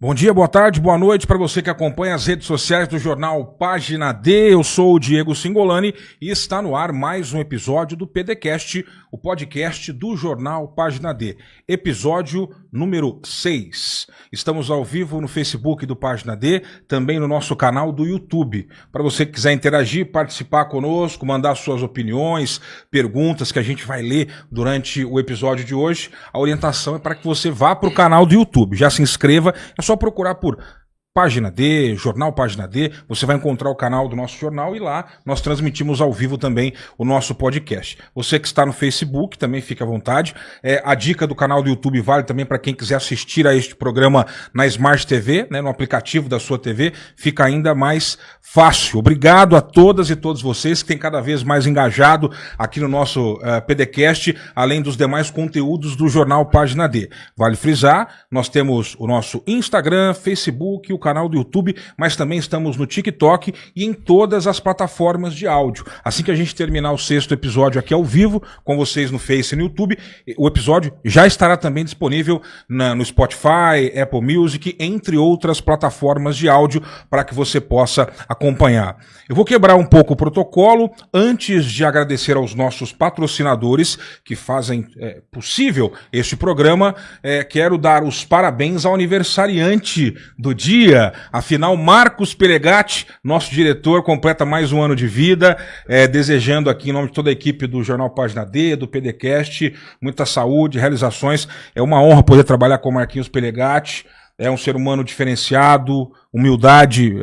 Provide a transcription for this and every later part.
Bom dia, boa tarde, boa noite para você que acompanha as redes sociais do jornal Página D. Eu sou o Diego Singolani e está no ar mais um episódio do PDcast, o podcast do jornal Página D. Episódio número 6. Estamos ao vivo no Facebook do Página D, também no nosso canal do YouTube. Para você que quiser interagir, participar conosco, mandar suas opiniões, perguntas que a gente vai ler durante o episódio de hoje, a orientação é para que você vá para o canal do YouTube. Já se inscreva, é só procurar por Página D, Jornal Página D, você vai encontrar o canal do nosso jornal e lá nós transmitimos ao vivo também o nosso podcast. Você que está no Facebook também fica à vontade. A dica do canal do YouTube vale também para quem quiser assistir a este programa na Smart TV, né, no aplicativo da sua TV, fica ainda mais fácil. Obrigado a todas e todos vocês que têm cada vez mais engajado aqui no nosso PDcast, além dos demais conteúdos do Jornal Página D. Vale frisar, nós temos o nosso Instagram, Facebook, o canal do YouTube, mas também estamos no TikTok e em todas as plataformas de áudio. Assim que a gente terminar o 6º episódio aqui ao vivo, com vocês no Face e no YouTube, o episódio já estará também disponível no Spotify, Apple Music, entre outras plataformas de áudio, para que você possa acompanhar. Eu vou quebrar um pouco o protocolo, antes de agradecer aos nossos patrocinadores que fazem possível este programa, quero dar os parabéns ao aniversariante do dia. Afinal, Marcos Pelegatti, nosso diretor, completa mais um ano de vida, desejando aqui em nome de toda a equipe do Jornal Página D, do PDcast, muita saúde, realizações. É uma honra poder trabalhar com o Marquinhos Pelegatti. É um ser humano diferenciado, humildade,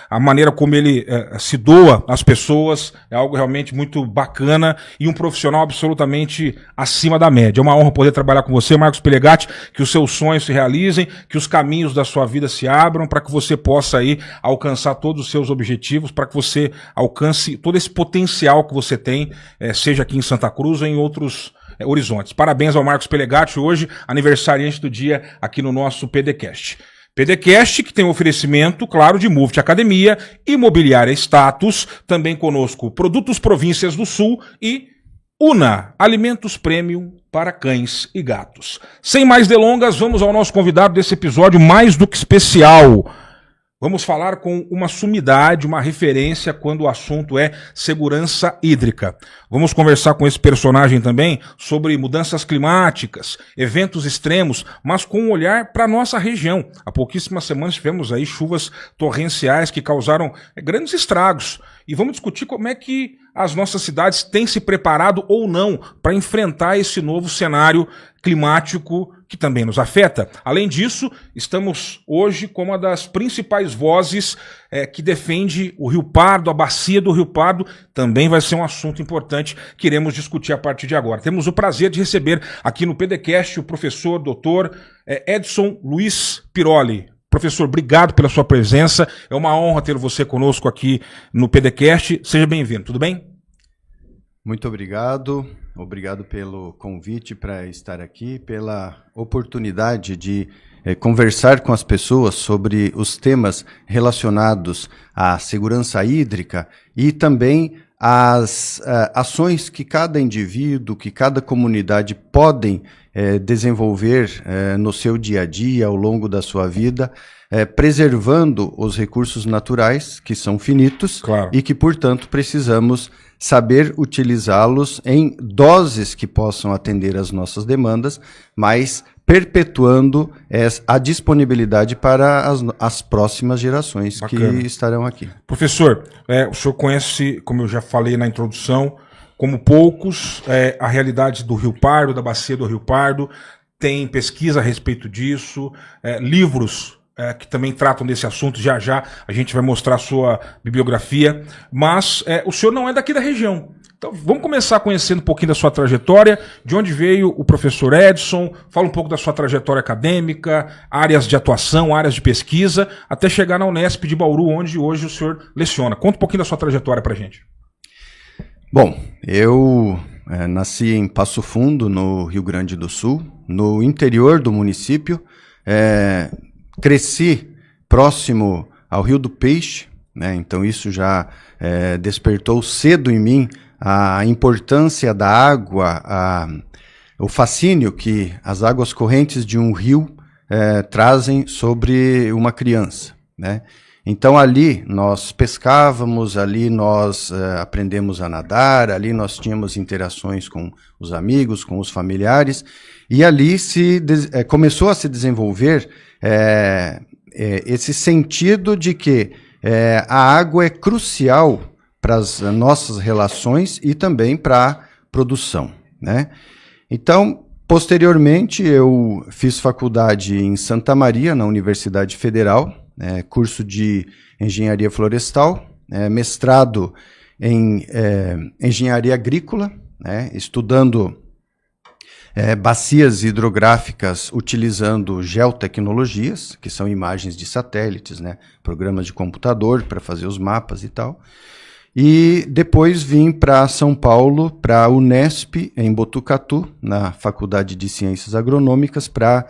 a maneira como ele se doa às pessoas é algo realmente muito bacana e um profissional absolutamente acima da média. É uma honra poder trabalhar com você, Marcos Pelegatti, que os seus sonhos se realizem, que os caminhos da sua vida se abram para que você possa aí alcançar todos os seus objetivos, para que você alcance todo esse potencial que você tem, seja aqui em Santa Cruz ou em outros horizontes. Parabéns ao Marcos Pelegatti, hoje aniversariante do dia aqui no nosso PDcast. PDcast que tem um oferecimento, claro, de Mufti Academia, Imobiliária Status, também conosco Produtos Províncias do Sul e Una, alimentos premium para cães e gatos. Sem mais delongas, vamos ao nosso convidado desse episódio mais do que especial. Vamos falar com uma sumidade, uma referência quando o assunto é segurança hídrica. Vamos conversar com esse personagem também sobre mudanças climáticas, eventos extremos, mas com um olhar para a nossa região. Há pouquíssimas semanas tivemos aí chuvas torrenciais que causaram grandes estragos. E vamos discutir como é que as nossas cidades têm se preparado ou não para enfrentar esse novo cenário climático que também nos afeta. Além disso, estamos hoje com uma das principais vozes que defende o Rio Pardo, a bacia do Rio Pardo. Também vai ser um assunto importante que iremos discutir a partir de agora. Temos o prazer de receber aqui no PDcast o professor doutor Edson Luiz Piroli. Professor, obrigado pela sua presença. É uma honra ter você conosco aqui no PDcast. Seja bem-vindo, tudo bem? Muito obrigado. Obrigado pelo convite para estar aqui, pela oportunidade de conversar com as pessoas sobre os temas relacionados à segurança hídrica e também as ações que cada indivíduo, que cada comunidade podem desenvolver no seu dia a dia, ao longo da sua vida, preservando os recursos naturais, que são finitos, claro, e que, portanto, precisamos saber utilizá-los em doses que possam atender às nossas demandas, mas perpetuando a disponibilidade para as próximas gerações. Bacana. Que estarão aqui. Professor, o senhor conhece, como eu já falei na introdução, como poucos, a realidade do Rio Pardo, da bacia do Rio Pardo, tem pesquisa a respeito disso, livros que também tratam desse assunto. Já já a gente vai mostrar a sua bibliografia, mas o senhor não é daqui da região. Então vamos começar conhecendo um pouquinho da sua trajetória, de onde veio o professor Edson, fala um pouco da sua trajetória acadêmica, áreas de atuação, áreas de pesquisa, até chegar na Unesp de Bauru, onde hoje o senhor leciona. Conta um pouquinho da sua trajetória pra gente. Bom, eu nasci em Passo Fundo, no Rio Grande do Sul, no interior do município. Cresci próximo ao Rio do Peixe, né? Então isso já despertou cedo em mim a importância da água, o fascínio que as águas correntes de um rio trazem sobre uma criança, né? Então ali nós pescávamos, ali nós aprendemos a nadar, ali nós tínhamos interações com os amigos, com os familiares, e ali começou a se desenvolver esse sentido de que a água é crucial para as nossas relações e também para a produção, né? Então, posteriormente, eu fiz faculdade em Santa Maria, na Universidade Federal, curso de Engenharia Florestal, mestrado em Engenharia Agrícola, né, estudando bacias hidrográficas utilizando geotecnologias, que são imagens de satélites, né, programas de computador para fazer os mapas e tal. E depois vim para São Paulo, para a Unesp, em Botucatu, na Faculdade de Ciências Agronômicas, para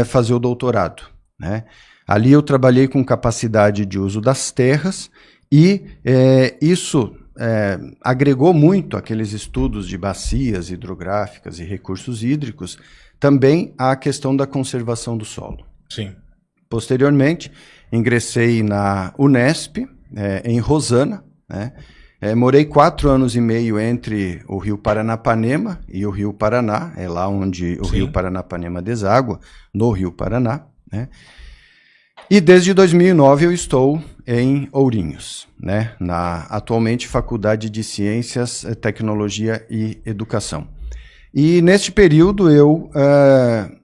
fazer o doutorado, né? Ali eu trabalhei com capacidade de uso das terras e isso agregou muito aqueles estudos de bacias hidrográficas e recursos hídricos, também à questão da conservação do solo. Sim. Posteriormente, ingressei na Unesp, em Rosana, né? Morei 4 anos e meio entre o Rio Paranapanema e o Rio Paraná, é lá onde o Sim. Rio Paranapanema deságua, no Rio Paraná, né? E desde 2009 eu estou em Ourinhos, né, na atualmente Faculdade de Ciências, Tecnologia e Educação. E neste período eu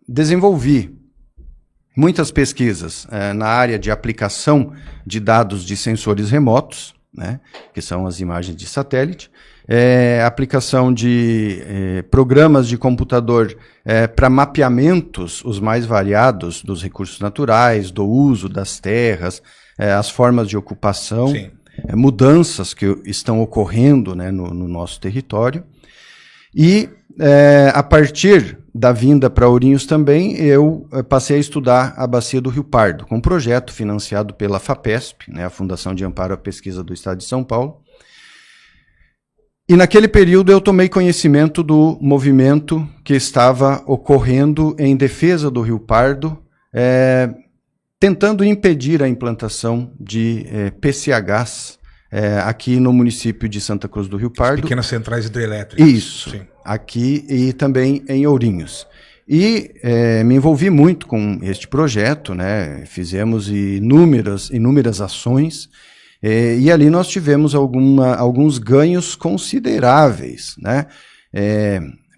desenvolvi muitas pesquisas na área de aplicação de dados de sensores remotos, né, que são as imagens de satélite, aplicação de programas de computador para mapeamentos os mais variados dos recursos naturais, do uso das terras, as formas de ocupação, mudanças que estão ocorrendo, né, no nosso território. E a partir da vinda para Ourinhos também, eu passei a estudar a Bacia do Rio Pardo, com um projeto financiado pela FAPESP, né, a Fundação de Amparo à Pesquisa do Estado de São Paulo. E naquele período eu tomei conhecimento do movimento que estava ocorrendo em defesa do Rio Pardo, tentando impedir a implantação de PCHs aqui no município de Santa Cruz do Rio Pardo. As pequenas centrais hidrelétricas. Isso, sim. Aqui e também em Ourinhos. E me envolvi muito com este projeto, né? Fizemos inúmeras ações, e ali nós tivemos alguns ganhos consideráveis, né?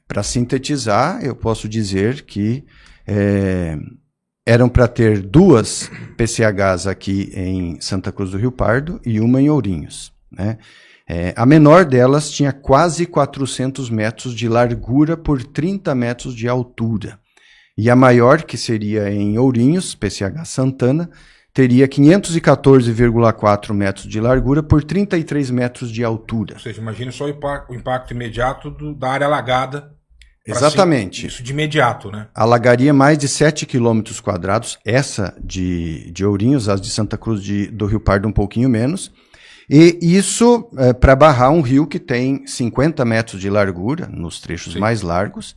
Para sintetizar, eu posso dizer que eram para ter 2 PCHs aqui em Santa Cruz do Rio Pardo e uma em Ourinhos, né? A menor delas tinha quase 400 metros de largura por 30 metros de altura. E a maior, que seria em Ourinhos, PCH Santana, teria 514,4 metros de largura por 33 metros de altura. Ou seja, imagine só o impacto imediato da área alagada. Exatamente. Isso de imediato, né? Alagaria mais de 7 quilômetros quadrados, essa de Ourinhos, as de Santa Cruz do Rio Pardo um pouquinho menos. E isso para barrar um rio que tem 50 metros de largura, nos trechos mais largos,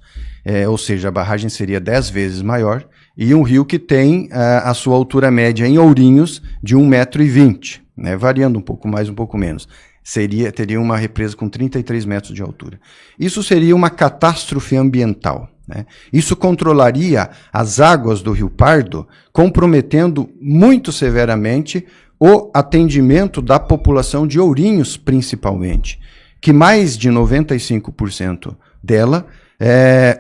ou seja, a barragem seria 10 vezes maior, e um rio que tem a sua altura média em Ourinhos de 1,20 m, né, variando um pouco mais, um pouco menos. Teria uma represa com 33 metros de altura. Isso seria uma catástrofe ambiental, né? Isso controlaria as águas do Rio Pardo, comprometendo muito severamente o atendimento da população de Ourinhos, principalmente, que mais de 95% dela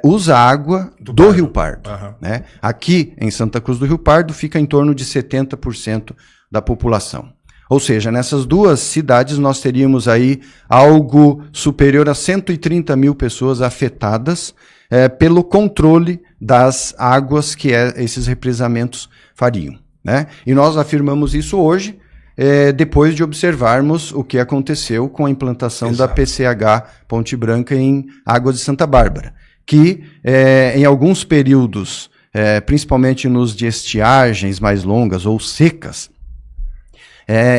usa água do Rio Pardo. Uhum. Né? Aqui, em Santa Cruz do Rio Pardo, fica em torno de 70% da população. Ou seja, nessas 2 cidades nós teríamos aí algo superior a 130 mil pessoas afetadas pelo controle das águas que esses represamentos fariam, né? E nós afirmamos isso hoje, depois de observarmos o que aconteceu com a implantação da PCH Ponte Branca em Águas de Santa Bárbara, que em alguns períodos, principalmente nos de estiagens mais longas ou secas,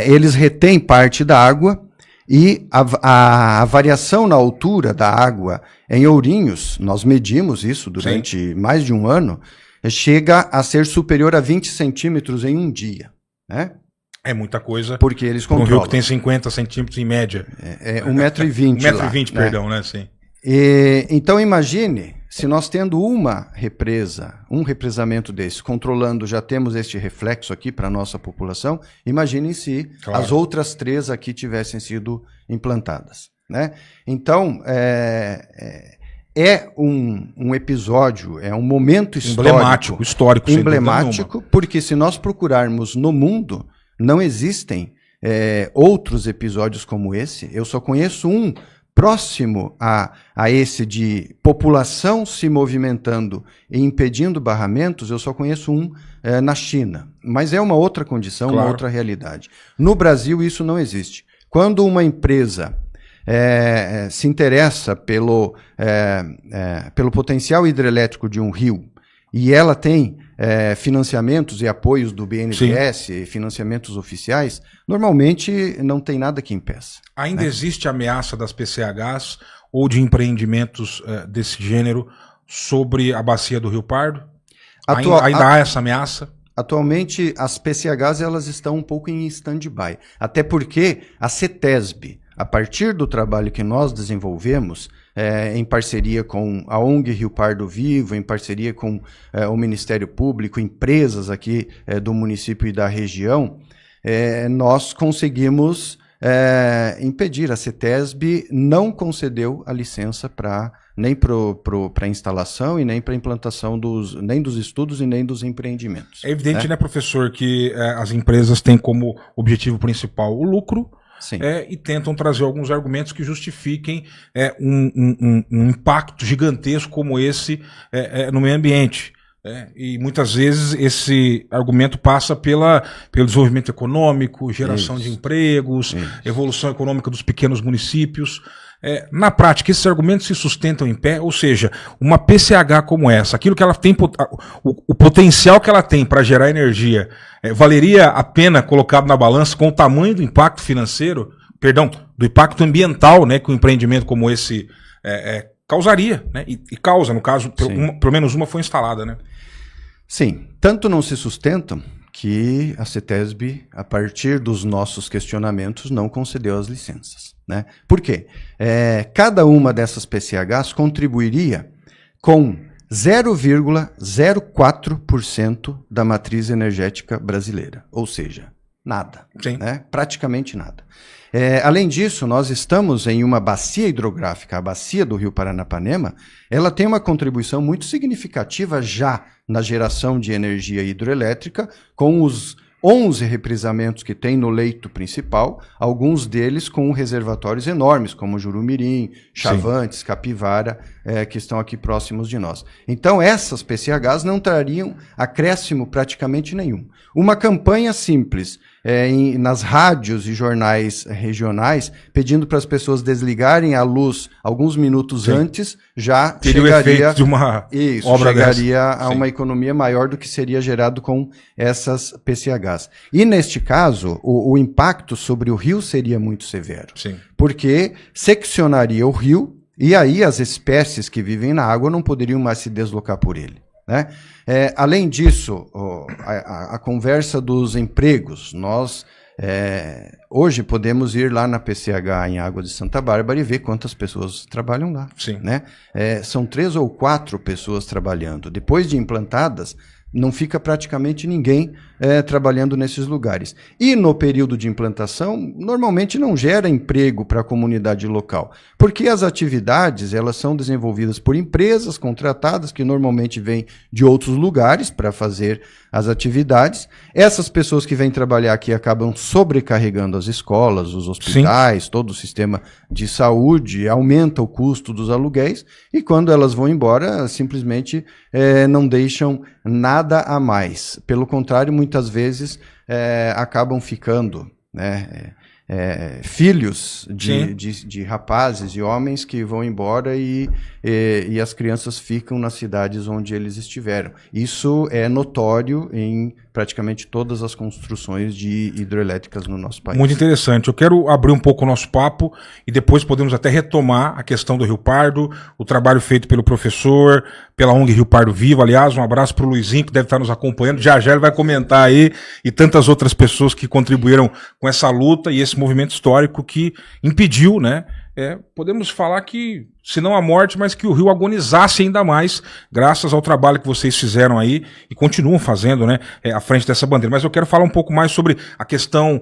eles retêm parte da água e a variação na altura da água em Ourinhos, nós medimos isso durante mais de um ano, chega a ser superior a 20 centímetros em um dia, né? É muita coisa. Porque eles controlam. Um rio que tem 50 centímetros em média. É 1,20 m. 1,20 m, perdão, né? Sim. Então imagine, se nós tendo uma represa, um represamento desse, controlando, já temos este reflexo aqui para a nossa população, imagine se as outras 3 aqui tivessem sido implantadas, né? Então, é um episódio, é um momento histórico emblemático, porque se nós procurarmos no mundo, não existem outros episódios como esse. Eu só conheço um próximo a esse de população se movimentando e impedindo barramentos. Eu só conheço um na China, mas é uma outra condição, uma outra realidade. No Brasil isso não existe. Quando uma empresa se interessa pelo potencial hidrelétrico de um rio e ela tem financiamentos e apoios do BNDES, financiamentos oficiais, normalmente não tem nada que impeça. Ainda existe ameaça das PCHs ou de empreendimentos desse gênero sobre a bacia do Rio Pardo? Ainda há essa ameaça? Atualmente, as PCHs elas estão um pouco em stand-by, até porque a CETESB, a partir do trabalho que nós desenvolvemos, em parceria com a ONG Rio Pardo Vivo, em parceria com o Ministério Público, empresas aqui do município e da região, nós conseguimos impedir. A CETESB não concedeu a licença nem para a instalação e nem para a implantação nem dos estudos e nem dos empreendimentos. É evidente, né, professor, que as empresas têm como objetivo principal o lucro. E tentam trazer alguns argumentos que justifiquem um impacto gigantesco como esse no meio ambiente. E muitas vezes esse argumento passa pelo desenvolvimento econômico, geração de empregos, evolução econômica dos pequenos municípios. Na prática, esses argumentos se sustentam em pé, ou seja, uma PCH como essa, aquilo que ela tem, o potencial que ela tem para gerar energia, valeria a pena colocado na balança com o tamanho do impacto financeiro, do impacto ambiental, né, que um empreendimento como esse causaria, né, e causa, no caso, pelo menos uma foi instalada, né? Sim, tanto não se sustentam que a CETESB, a partir dos nossos questionamentos, não concedeu as licenças, né? Por quê? Cada uma dessas PCHs contribuiria com 0,04% da matriz energética brasileira, ou seja, nada, né? Praticamente nada. Além disso, nós estamos em uma bacia hidrográfica, a bacia do Rio Paranapanema, ela tem uma contribuição muito significativa já na geração de energia hidroelétrica, com os 11 represamentos que tem no leito principal, alguns deles com reservatórios enormes, como Jurumirim, Chavantes, Capivara, que estão aqui próximos de nós. Então, essas PCHs não trariam acréscimo praticamente nenhum. Uma campanha simples, nas rádios e jornais regionais, pedindo para as pessoas desligarem a luz alguns minutos antes, já teria chegaria, o efeito de uma obra chegaria a uma economia maior do que seria gerado com essas PCHs. E neste caso, o impacto sobre o rio seria muito severo, porque seccionaria o rio e aí as espécies que vivem na água não poderiam mais se deslocar por ele, né? Além disso, a conversa dos empregos, nós hoje podemos ir lá na PCH em Água de Santa Bárbara e ver quantas pessoas trabalham lá, né? São 3 ou 4 pessoas trabalhando. Depois de implantadas, não fica praticamente ninguém trabalhando nesses lugares. E no período de implantação, normalmente não gera emprego para a comunidade local, porque as atividades elas são desenvolvidas por empresas contratadas, que normalmente vêm de outros lugares para fazer as atividades. Essas pessoas que vêm trabalhar aqui acabam sobrecarregando as escolas, os hospitais, todo o sistema de saúde, aumenta o custo dos aluguéis, e quando elas vão embora, simplesmente não deixam nada a mais. Pelo contrário, muitas vezes acabam ficando, né, filhos de rapazes e homens que vão embora e e as crianças ficam nas cidades onde eles estiveram. Isso é notório em praticamente todas as construções de hidrelétricas no nosso país. Muito interessante. Eu quero abrir um pouco o nosso papo e depois podemos até retomar a questão do Rio Pardo, o trabalho feito pelo professor, pela ONG Rio Pardo Vivo. Aliás, um abraço para o Luizinho, que deve estar nos acompanhando. Já ele vai comentar aí, e tantas outras pessoas que contribuíram com essa luta e esse movimento histórico que impediu, né? Podemos falar que, se não a morte, mas que o rio agonizasse ainda mais, graças ao trabalho que vocês fizeram aí e continuam fazendo, né, à frente dessa bandeira. Mas eu quero falar um pouco mais sobre a questão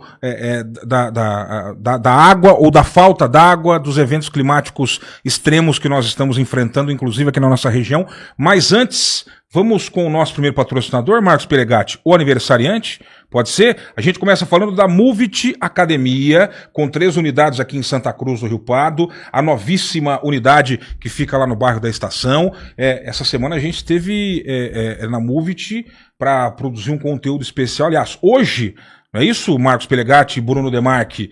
da água ou da falta d'água, dos eventos climáticos extremos que nós estamos enfrentando, inclusive aqui na nossa região. Mas antes, vamos com o nosso primeiro patrocinador, Marcos Peregatti, o aniversariante. Pode ser? A gente começa falando da Movit Academia, com 3 unidades aqui em Santa Cruz do Rio Pardo, a novíssima unidade que fica lá no bairro da Estação. Essa semana a gente esteve na Movit para produzir um conteúdo especial. Aliás, hoje, não é isso, Marcos Pelegatti e Bruno Demarque?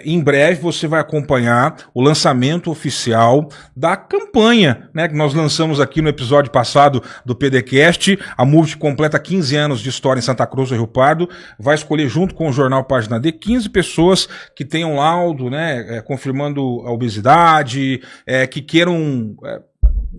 Em breve você vai acompanhar o lançamento oficial da campanha, né, que nós lançamos aqui no episódio passado do PDCast. A Movit completa 15 anos de história em Santa Cruz do Rio Pardo. Vai escolher, junto com o jornal Página D, 15 pessoas que tenham laudo, né, confirmando a obesidade, que queiram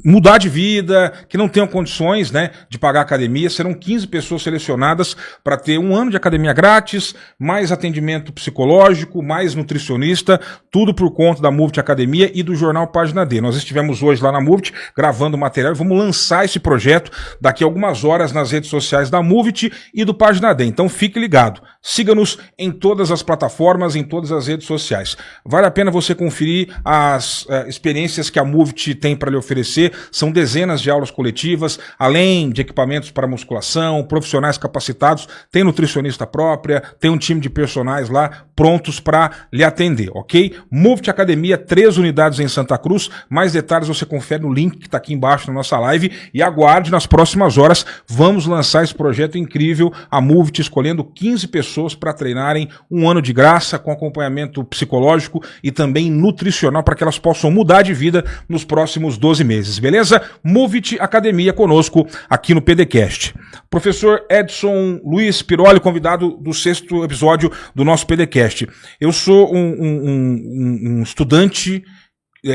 mudar de vida, que não tenham condições, né, de pagar a academia. Serão 15 pessoas selecionadas para ter 1 ano de academia grátis, mais atendimento psicológico, mais nutricionista, tudo por conta da Movit Academia e do jornal Página D. Nós estivemos hoje lá na Movit gravando material e vamos lançar esse projeto daqui a algumas horas nas redes sociais da Movit e do Página D. Então fique ligado. Siga-nos em todas as plataformas, em todas as redes sociais. Vale a pena você conferir as experiências que a Movit tem para lhe oferecer. São dezenas de aulas coletivas, além de equipamentos para musculação, profissionais capacitados, tem nutricionista própria, tem um time de personagens lá prontos para lhe atender, ok? Movit Academia, 3 unidades em Santa Cruz. Mais detalhes você confere no link que está aqui embaixo na nossa live e aguarde, nas próximas horas vamos lançar esse projeto incrível, a Movit escolhendo 15 pessoas para treinarem 1 ano de graça, com acompanhamento psicológico e também nutricional, para que elas possam mudar de vida nos próximos 12 meses. Beleza? Movit Academia conosco aqui no PDCast. Professor Edson Luiz Piroli, convidado do 6º episódio do nosso PDCast. Eu sou um estudante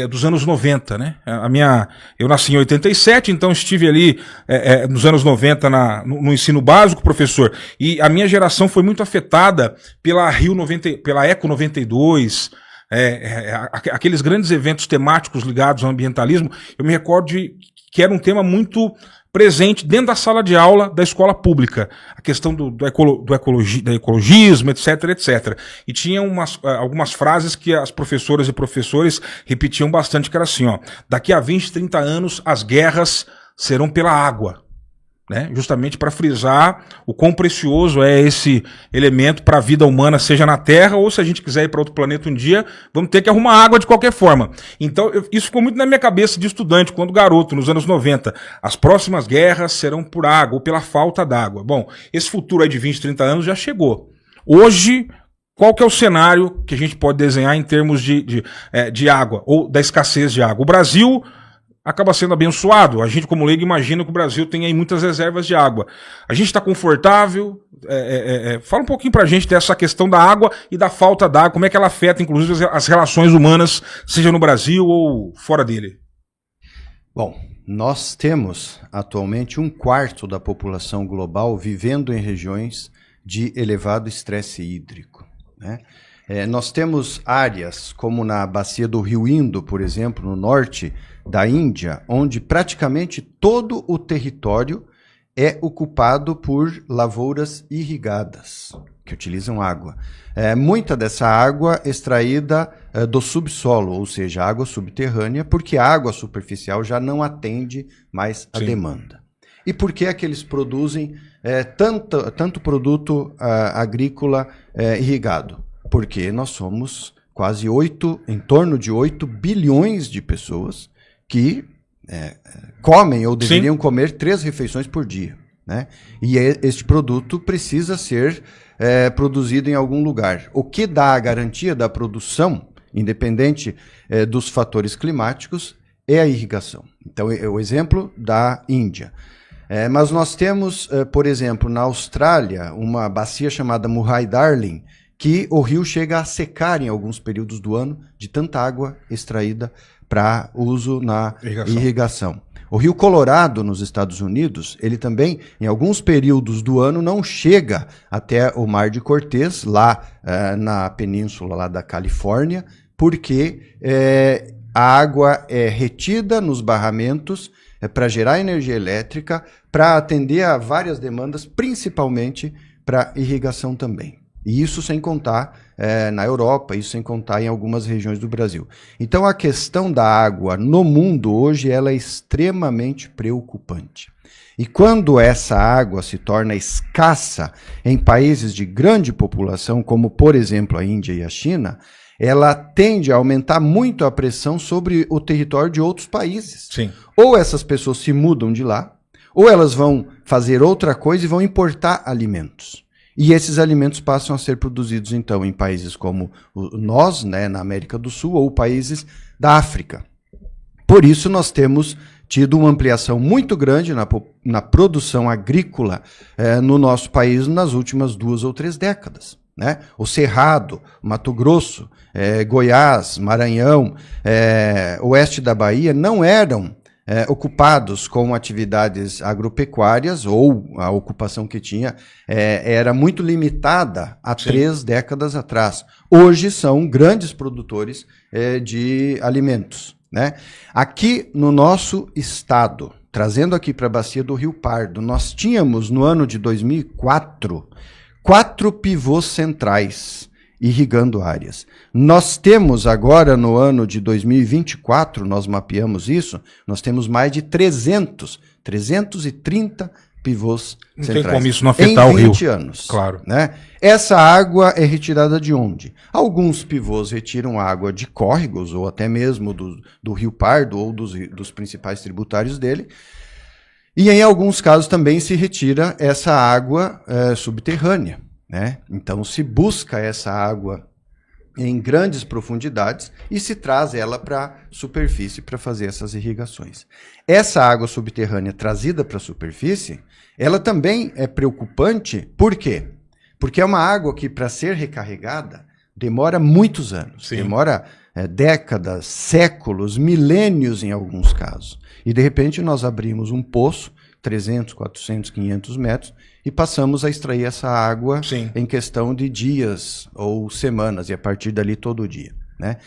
dos anos 90, né? Eu nasci em 87, então estive ali nos anos 90 no ensino básico, professor, e a minha geração foi muito afetada pela pela Eco 92, aqueles grandes eventos temáticos ligados ao ambientalismo. Eu me recordo que era um tema muito presente dentro da sala de aula da escola pública, a questão do ecologismo, etc, etc. E tinha algumas frases que as professoras e professores repetiam bastante, que era assim, ó: daqui a 20, 30 anos as guerras serão pela água. Né? Justamente para frisar o quão precioso é esse elemento para a vida humana, seja na Terra ou se a gente quiser ir para outro planeta um dia, vamos ter que arrumar água de qualquer forma. Então, isso ficou muito na minha cabeça de estudante, quando garoto, nos anos 90. As próximas guerras serão por água ou pela falta d'água. Bom, esse futuro aí de 20, 30 anos já chegou. Hoje, qual que é o cenário que a gente pode desenhar em termos de água ou da escassez de água? O Brasil acaba sendo abençoado. A gente, como leigo, imagina que o Brasil tem aí muitas reservas de água. A gente está confortável? Fala um pouquinho pra gente dessa questão da água e da falta d'água, como é que ela afeta, inclusive, as relações humanas, seja no Brasil ou fora dele. Bom, nós temos atualmente 1/4 da população global vivendo em regiões de elevado estresse hídrico, né? Nós temos áreas como na bacia do Rio Indo, por exemplo, no norte da Índia, onde praticamente todo o território é ocupado por lavouras irrigadas, que utilizam água. Muita dessa água extraída do subsolo, ou seja, água subterrânea, porque a água superficial já não atende mais a demanda. E por que é que eles produzem tanto produto agrícola irrigado? Porque nós somos quase em torno de 8 bilhões de pessoas que comem ou deveriam comer 3 refeições por dia, né? E este produto precisa ser produzido em algum lugar. O que dá a garantia da produção, independente dos fatores climáticos, é a irrigação. Então, é o exemplo da Índia. Mas nós temos, por exemplo, na Austrália, uma bacia chamada Murray-Darling, que o rio chega a secar em alguns períodos do ano de tanta água extraída para uso na irrigação. O Rio Colorado, nos Estados Unidos, ele também, em alguns períodos do ano, não chega até o Mar de Cortez, lá na península lá da Califórnia, porque a água é retida nos barramentos para gerar energia elétrica, para atender a várias demandas, principalmente para irrigação também. E isso sem contar na Europa, isso sem contar em algumas regiões do Brasil. Então a questão da água no mundo hoje ela é extremamente preocupante. E quando essa água se torna escassa em países de grande população, como por exemplo a Índia e a China, ela tende a aumentar muito a pressão sobre o território de outros países. Sim. Ou essas pessoas se mudam de lá, ou elas vão fazer outra coisa e vão importar alimentos. E esses alimentos passam a ser produzidos, então, em países como nós, né, na América do Sul, ou países da África. Por isso, nós temos tido uma ampliação muito grande na produção agrícola no nosso país nas últimas 2 ou 3 décadas. Né? O Cerrado, Mato Grosso, Goiás, Maranhão, oeste da Bahia não eram ocupados com atividades agropecuárias, ou a ocupação que tinha era muito limitada há 3 décadas atrás. Hoje são grandes produtores de alimentos. Né? Aqui no nosso estado, trazendo aqui para a bacia do Rio Pardo, nós tínhamos no ano de 2004 4 pivôs centrais irrigando áreas. Nós temos agora, no ano de 2024, nós mapeamos isso, nós temos mais de 330 pivôs centrais. Não tem como isso não afetar o rio. Em 20 anos. Claro. Né? Essa água é retirada de onde? Alguns pivôs retiram água de córregos, ou até mesmo do Rio Pardo, ou dos principais tributários dele, e em alguns casos também se retira essa água subterrânea. Né? Então se busca essa água em grandes profundidades e se traz ela para a superfície para fazer essas irrigações. Essa água subterrânea trazida para a superfície, ela também é preocupante. Por quê? Porque é uma água que, para ser recarregada, demora muitos anos. Sim. Demora décadas, séculos, milênios em alguns casos. E de repente nós abrimos um poço, 300, 400, 500 metros, e passamos a extrair essa água em questão de dias ou semanas, e a partir dali todo dia. Né?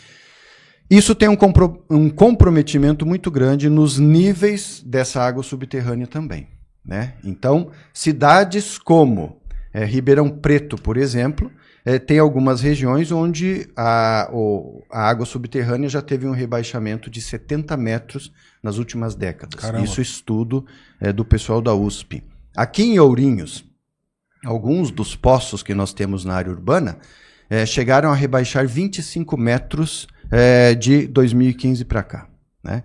Isso tem um comprometimento muito grande nos níveis dessa água subterrânea também. Né? Então, cidades como Ribeirão Preto, por exemplo, tem algumas regiões onde a água subterrânea já teve um rebaixamento de 70 metros nas últimas décadas. Caramba. Isso estudo do pessoal da USP. Aqui em Ourinhos, alguns dos poços que nós temos na área urbana chegaram a rebaixar 25 metros de 2015 para cá. Né?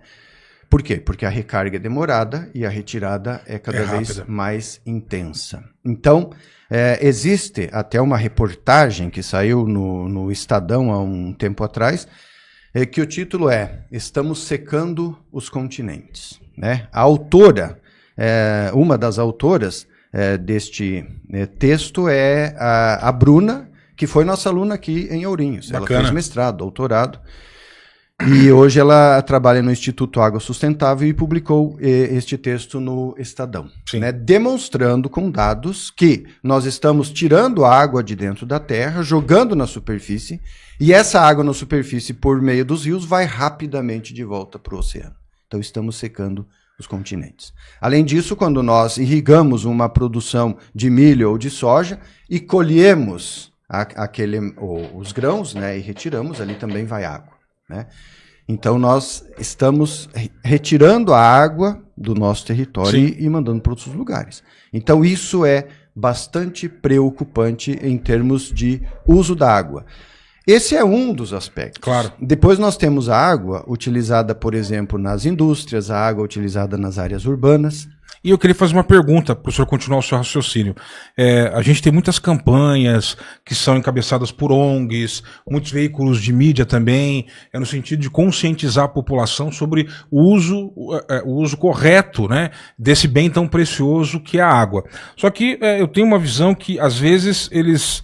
Por quê? Porque a recarga é demorada e a retirada é cada vez mais intensa. Então, existe até uma reportagem que saiu no Estadão há um tempo atrás, que o título é Estamos secando os continentes. Né? A autora, uma das autoras deste texto é a Bruna, que foi nossa aluna aqui em Ourinhos. Bacana. Ela fez mestrado, doutorado, e hoje ela trabalha no Instituto Água Sustentável e publicou este texto no Estadão, né, demonstrando com dados que nós estamos tirando a água de dentro da terra, jogando na superfície, e essa água na superfície, por meio dos rios, vai rapidamente de volta para o oceano. Então estamos secando os continentes. Além disso, quando nós irrigamos uma produção de milho ou de soja e colhemos os grãos, né, e retiramos, ali também vai água. Né? Então nós estamos retirando a água do nosso território e mandando para outros lugares. Então isso é bastante preocupante em termos de uso da água. Esse é um dos aspectos. Claro. Depois nós temos a água utilizada, por exemplo, nas indústrias, a água utilizada nas áreas urbanas. E eu queria fazer uma pergunta para o senhor continuar o seu raciocínio. A gente tem muitas campanhas que são encabeçadas por ONGs, muitos veículos de mídia também, no sentido de conscientizar a população sobre o uso correto, né, desse bem tão precioso que é a água. Só que eu tenho uma visão que, às vezes, eles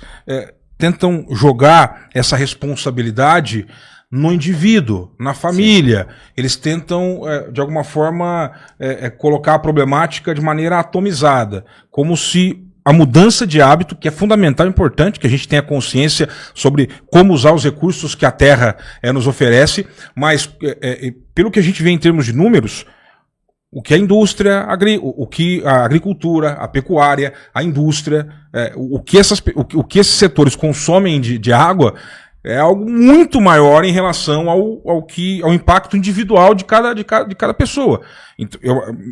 tentam jogar essa responsabilidade no indivíduo, na família. Sim. Eles tentam, de alguma forma, colocar a problemática de maneira atomizada, como se a mudança de hábito, que é fundamental e importante, que a gente tenha consciência sobre como usar os recursos que a terra nos oferece, mas pelo que a gente vê em termos de números, o que a indústria, o que a agricultura, a pecuária, a indústria, o que esses setores consomem de água é algo muito maior em relação ao impacto individual de cada pessoa. Então,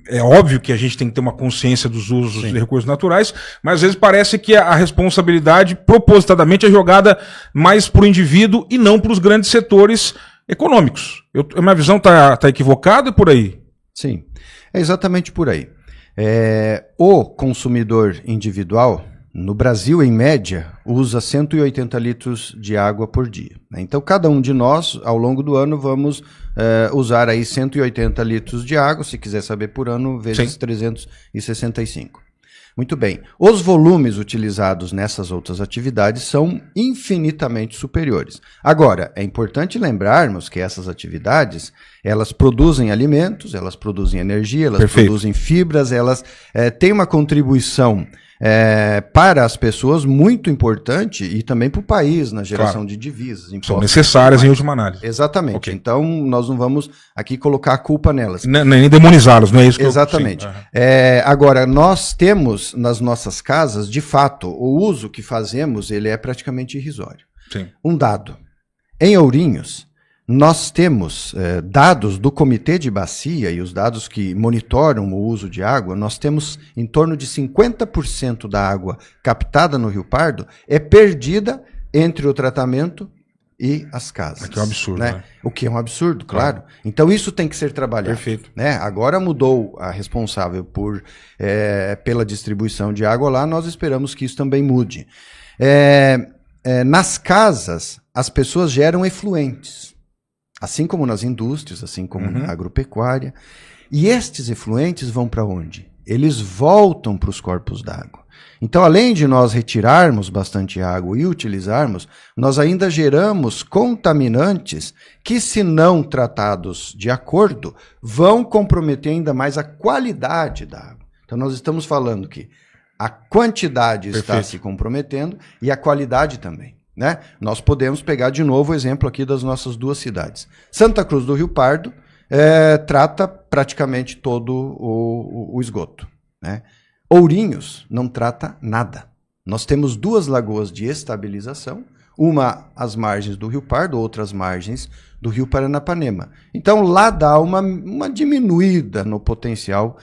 é óbvio que a gente tem que ter uma consciência dos usos de recursos naturais, mas às vezes parece que a responsabilidade propositadamente é jogada mais para o indivíduo e não para os grandes setores econômicos. A minha visão está equivocada por aí? Sim, é exatamente por aí. O consumidor individual, no Brasil, em média, usa 180 litros de água por dia. Então, cada um de nós, ao longo do ano, vamos usar aí 180 litros de água, se quiser saber por ano, vezes 365. Muito bem. Os volumes utilizados nessas outras atividades são infinitamente superiores. Agora, é importante lembrarmos que essas atividades, elas produzem alimentos, elas produzem energia, elas produzem fibras, elas têm uma contribuição para as pessoas muito importante e também para o país na geração de divisas. Impostos, são necessárias em última análise. Exatamente. Okay. Então, nós não vamos aqui colocar a culpa nelas. Nem demonizá-los, não é isso que exatamente. Agora, nós temos nas nossas casas, de fato, o uso que fazemos, ele é praticamente irrisório. Sim. Um dado. Em Ourinhos, nós temos dados do Comitê de Bacia e os dados que monitoram o uso de água, nós temos em torno de 50% da água captada no Rio Pardo é perdida entre o tratamento e as casas. O que é um absurdo, né? O que é um absurdo, claro. Então isso tem que ser trabalhado. Perfeito. Né? Agora mudou a responsável pela distribuição de água lá, nós esperamos que isso também mude. Nas casas, as pessoas geram efluentes. Assim como nas indústrias, assim como na agropecuária. E estes efluentes vão para onde? Eles voltam para os corpos d'água. Então, além de nós retirarmos bastante água e utilizarmos, nós ainda geramos contaminantes que, se não tratados de acordo, vão comprometer ainda mais a qualidade da água. Então, nós estamos falando que a quantidade está se comprometendo e a qualidade também. Né? Nós podemos pegar de novo o exemplo aqui das nossas duas cidades. Santa Cruz do Rio Pardo trata praticamente todo o esgoto. Né? Ourinhos não trata nada. Nós temos duas lagoas de estabilização, uma às margens do Rio Pardo, outra às margens do Rio Paranapanema. Então lá dá uma diminuída no potencial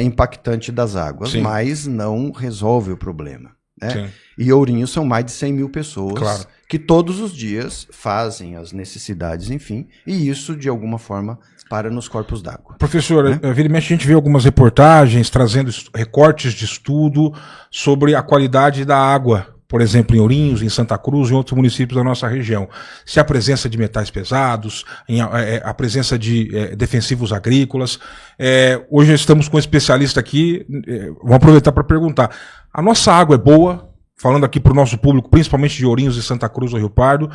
impactante das águas, Sim. mas não resolve o problema. Né? E Ourinhos são mais de 100 mil pessoas que todos os dias fazem as necessidades, enfim, e isso de alguma forma para nos corpos d'água. Professor, vira e mexe a gente vê algumas reportagens trazendo recortes de estudo sobre a qualidade da água, por exemplo, em Ourinhos, em Santa Cruz e em outros municípios da nossa região. Se a presença de metais pesados, a presença de defensivos agrícolas. Hoje estamos com um especialista aqui, vamos aproveitar para perguntar. A nossa água é boa? Falando aqui para o nosso público, principalmente de Ourinhos e Santa Cruz do Rio Pardo,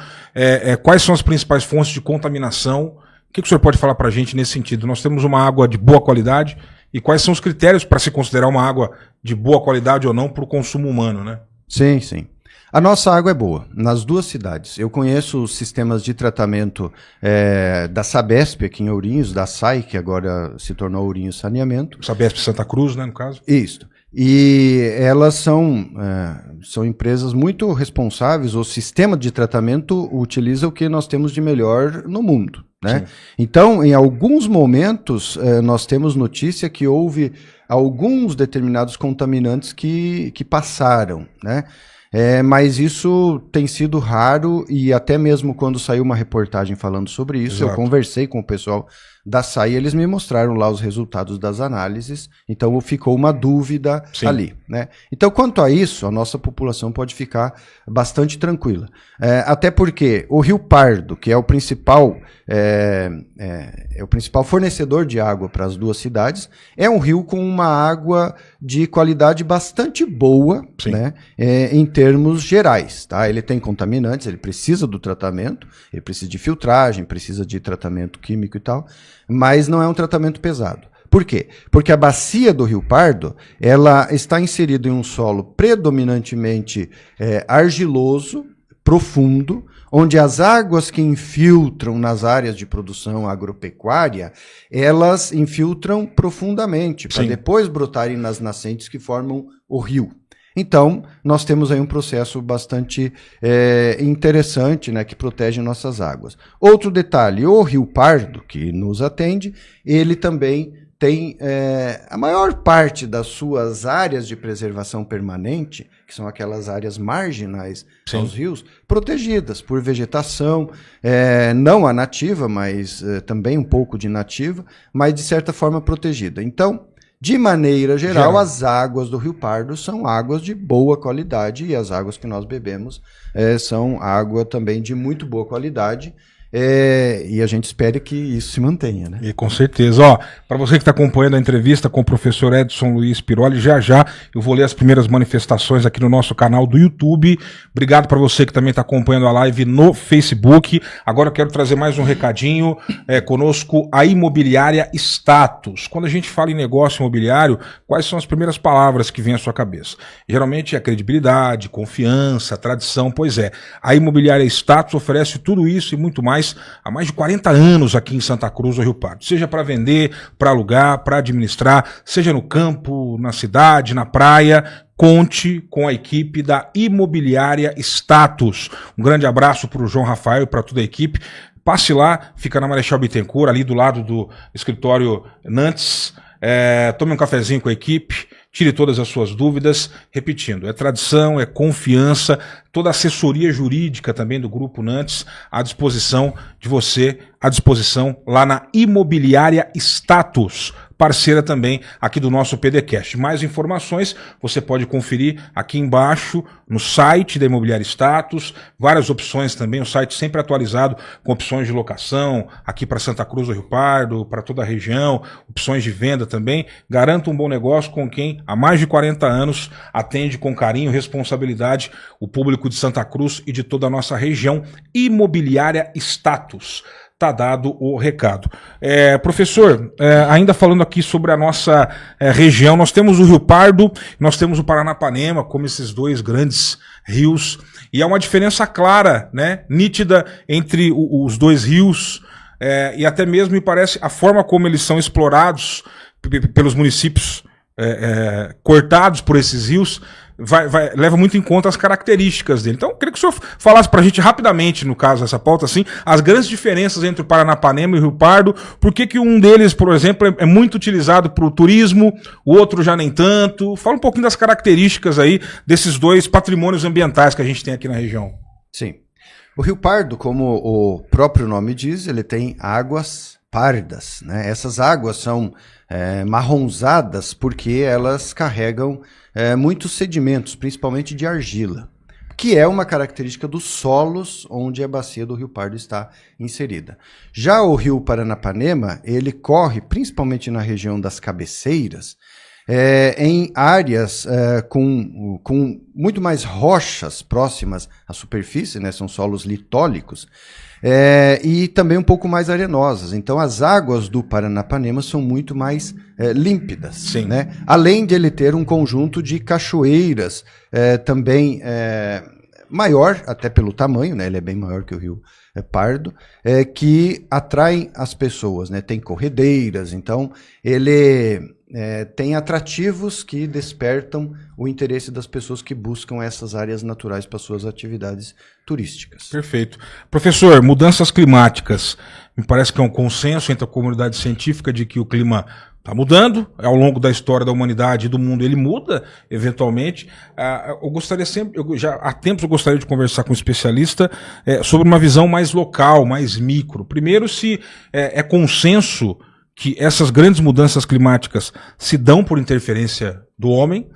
quais são as principais fontes de contaminação? O que o senhor pode falar para a gente nesse sentido? Nós temos uma água de boa qualidade e quais são os critérios para se considerar uma água de boa qualidade ou não para o consumo humano, né? Sim, sim. A nossa água é boa, nas duas cidades. Eu conheço os sistemas de tratamento da Sabesp aqui em Ourinhos, da SAI, que agora se tornou Ourinhos Saneamento. Sabesp Santa Cruz, né, no caso? Isso. E elas são empresas muito responsáveis. O sistema de tratamento utiliza o que nós temos de melhor no mundo. Né? Então, em alguns momentos, nós temos notícia que houve alguns determinados contaminantes que passaram, né? Mas isso tem sido raro e até mesmo quando saiu uma reportagem falando sobre isso, eu conversei com o pessoal da SAI, eles me mostraram lá os resultados das análises, então ficou uma dúvida ali, né? Então, quanto a isso, a nossa população pode ficar bastante tranquila. Até porque o Rio Pardo, que é o principal fornecedor de água para as duas cidades, é um rio com uma água de qualidade bastante boa, né, em termos gerais. Tá? Ele tem contaminantes, ele precisa do tratamento, ele precisa de filtragem, precisa de tratamento químico e tal, mas não é um tratamento pesado. Por quê? Porque a bacia do Rio Pardo, ela está inserida em um solo predominantemente argiloso, profundo, onde as águas que infiltram nas áreas de produção agropecuária, elas infiltram profundamente, para depois brotarem nas nascentes que formam o rio. Então, nós temos aí um processo bastante interessante, né, que protege nossas águas. Outro detalhe, o Rio Pardo, que nos atende, ele também tem a maior parte das suas áreas de preservação permanente, que são aquelas áreas marginais aos rios, protegidas por vegetação, não a nativa, mas também um pouco de nativa, mas de certa forma protegida. Então, de maneira geral, as águas do Rio Pardo são águas de boa qualidade e as águas que nós bebemos são água também de muito boa qualidade. E a gente espera que isso se mantenha, né? E com certeza. Ó, para você que está acompanhando a entrevista com o professor Edson Luiz Piroli, já eu vou ler as primeiras manifestações aqui no nosso canal do YouTube. Obrigado para você que também está acompanhando a live no Facebook. Agora eu quero trazer mais um recadinho. Conosco a Imobiliária Status. Quando a gente fala em negócio imobiliário, quais são as primeiras palavras que vêm à sua cabeça? Geralmente é credibilidade, confiança, tradição. Pois é, a Imobiliária Status oferece tudo isso e muito mais há mais de 40 anos aqui em Santa Cruz do Rio Pardo. Seja para vender, para alugar, para administrar, seja no campo, na cidade, na praia, conte com a equipe da Imobiliária Status. Um grande abraço para o João Rafael e para toda a equipe. Passe lá, fica na Marechal Bittencourt, ali do lado do escritório Nantes. Tome um cafezinho com a equipe, tire todas as suas dúvidas. Repetindo, é tradição, é confiança, toda a assessoria jurídica também do Grupo Nantes à disposição de você, à disposição lá na Imobiliária Status, parceira também aqui do nosso PDCast. Mais informações você pode conferir aqui embaixo no site da Imobiliária Status, várias opções também, o site sempre atualizado com opções de locação aqui para Santa Cruz do Rio Pardo, para toda a região, opções de venda também. Garanta um bom negócio com quem há mais de 40 anos atende com carinho e responsabilidade o público de Santa Cruz e de toda a nossa região. Imobiliária Status. Tá dado o recado. Professor, ainda falando aqui sobre a nossa região, nós temos o Rio Pardo, nós temos o Paranapanema, como esses dois grandes rios, e há uma diferença clara, né, nítida entre os dois rios, e até mesmo, me parece, a forma como eles são explorados pelos municípios cortados por esses rios, leva muito em conta as características dele. Então, eu queria que o senhor falasse para a gente rapidamente, no caso dessa pauta, assim, as grandes diferenças entre o Paranapanema e o Rio Pardo, por que um deles, por exemplo, é muito utilizado para o turismo, o outro já nem tanto. Fala um pouquinho das características aí desses dois patrimônios ambientais que a gente tem aqui na região. Sim. O Rio Pardo, como o próprio nome diz, ele tem águas pardas, né? Essas águas são marronzadas porque elas carregam muitos sedimentos, principalmente de argila, que é uma característica dos solos onde a bacia do Rio Pardo está inserida. Já o Rio Paranapanema, ele corre principalmente na região das cabeceiras, em áreas com muito mais rochas próximas à superfície, né? São solos litólicos, e também um pouco mais arenosas. Então as águas do Paranapanema são muito mais límpidas. Sim. Né? Além de ele ter um conjunto de cachoeiras também maior, até pelo tamanho, né? Ele é bem maior que o Rio Pardo, que atraem as pessoas, né? Tem corredeiras, então ele tem atrativos que despertam o interesse das pessoas que buscam essas áreas naturais para suas atividades turísticas. Perfeito. Professor, mudanças climáticas. Me parece que é um consenso entre a comunidade científica de que o clima está mudando. Ao longo da história da humanidade e do mundo ele muda, eventualmente. Eu gostaria sempre, há tempos eu gostaria de conversar com um especialista sobre uma visão mais local, mais micro. Primeiro, se é consenso que essas grandes mudanças climáticas se dão por interferência do homem,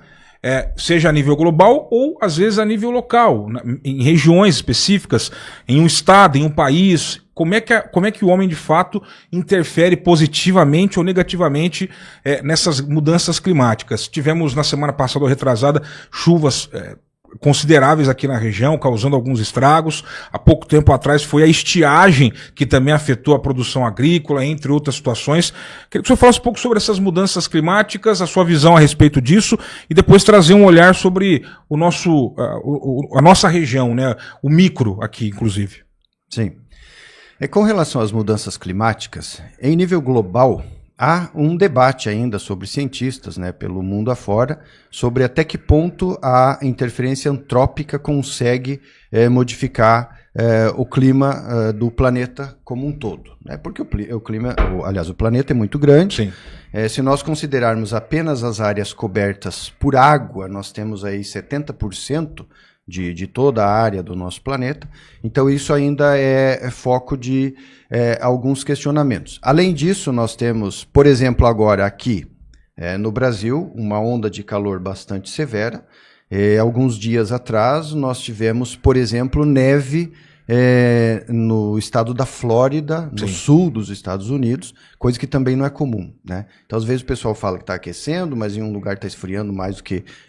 seja a nível global ou, às vezes, a nível local, em regiões específicas, em um estado, em um país. Como é que o homem, de fato, interfere positivamente ou negativamente nessas mudanças climáticas? Tivemos, na semana passada ou retrasada, chuvas consideráveis aqui na região, causando alguns estragos. Há pouco tempo atrás foi a estiagem que também afetou a produção agrícola, entre outras situações. Queria que o senhor falasse um pouco sobre essas mudanças climáticas, a sua visão a respeito disso, e depois trazer um olhar sobre a nossa região, né? O micro aqui, inclusive. Sim. Com relação às mudanças climáticas, em nível global, há um debate ainda sobre cientistas, né, pelo mundo afora, sobre até que ponto a interferência antrópica consegue modificar o clima do planeta como um todo. Né? Porque o planeta é muito grande. Sim. Se nós considerarmos apenas as áreas cobertas por água, nós temos aí 70% de toda a área do nosso planeta. Então isso ainda é foco de alguns questionamentos. Além disso, nós temos, por exemplo, agora aqui no Brasil, uma onda de calor bastante severa. Alguns dias atrás nós tivemos, por exemplo, neve no estado da Flórida, no sul dos Estados Unidos, coisa que também não é comum, né? Então, às vezes o pessoal fala que está aquecendo, mas em um lugar está esfriando mais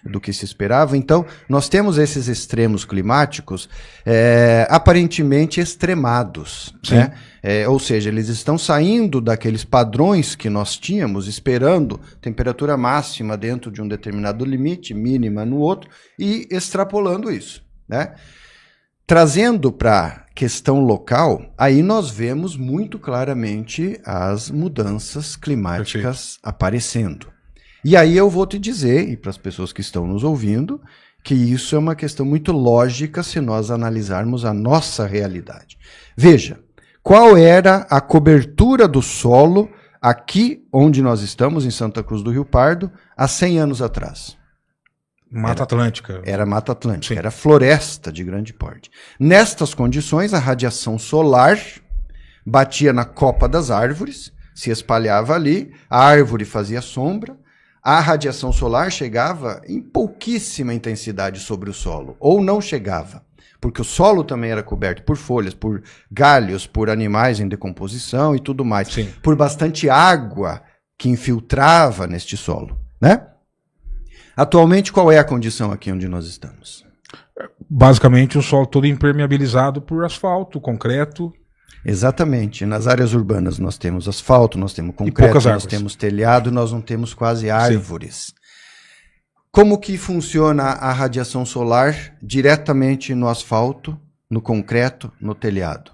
do que se esperava. Então, nós temos esses extremos climáticos aparentemente extremados, né? Ou seja, eles estão saindo daqueles padrões que nós tínhamos, esperando temperatura máxima dentro de um determinado limite, mínima no outro, e extrapolando isso, né? Trazendo para a questão local, aí nós vemos muito claramente as mudanças climáticas aparecendo. E aí eu vou te dizer, e para as pessoas que estão nos ouvindo, que isso é uma questão muito lógica se nós analisarmos a nossa realidade. Veja, qual era a cobertura do solo aqui onde nós estamos, em Santa Cruz do Rio Pardo, há 100 anos atrás? Mata Atlântica. Era Mata Atlântica, era floresta de grande porte. Nestas condições, a radiação solar batia na copa das árvores, se espalhava ali, a árvore fazia sombra, a radiação solar chegava em pouquíssima intensidade sobre o solo, ou não chegava, porque o solo também era coberto por folhas, por galhos, por animais em decomposição e tudo mais, por bastante água que infiltrava neste solo, né? Atualmente, qual é a condição aqui onde nós estamos? Basicamente, o solo todo impermeabilizado por asfalto, concreto. Exatamente. Nas áreas urbanas nós temos asfalto, nós temos concreto, nós temos telhado, nós não temos quase árvores. Como que funciona a radiação solar diretamente no asfalto, no concreto, no telhado?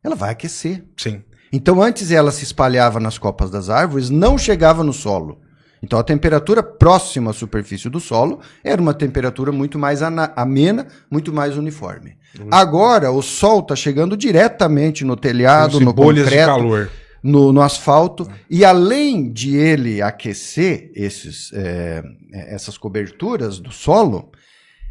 Ela vai aquecer. Sim. Então, antes ela se espalhava nas copas das árvores, não chegava no solo. Então, a temperatura próxima à superfície do solo era uma temperatura muito mais amena, muito mais uniforme. Agora, o sol está chegando diretamente no telhado, no concreto, de calor. No asfalto, e além de ele aquecer essas coberturas do solo,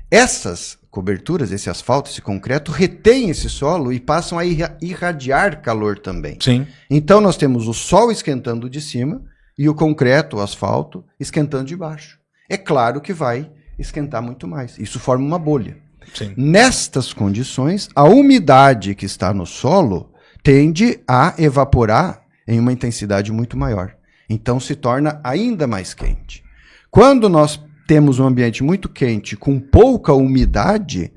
essas coberturas, esse asfalto, esse concreto, retém esse solo e passam a irradiar calor também. Sim. Então, nós temos o sol esquentando de cima, e o concreto, o asfalto, esquentando de baixo. É claro que vai esquentar muito mais. Isso forma uma bolha. Sim. Nestas condições, a umidade que está no solo tende a evaporar em uma intensidade muito maior. Então se torna ainda mais quente. Quando nós temos um ambiente muito quente, com pouca umidade,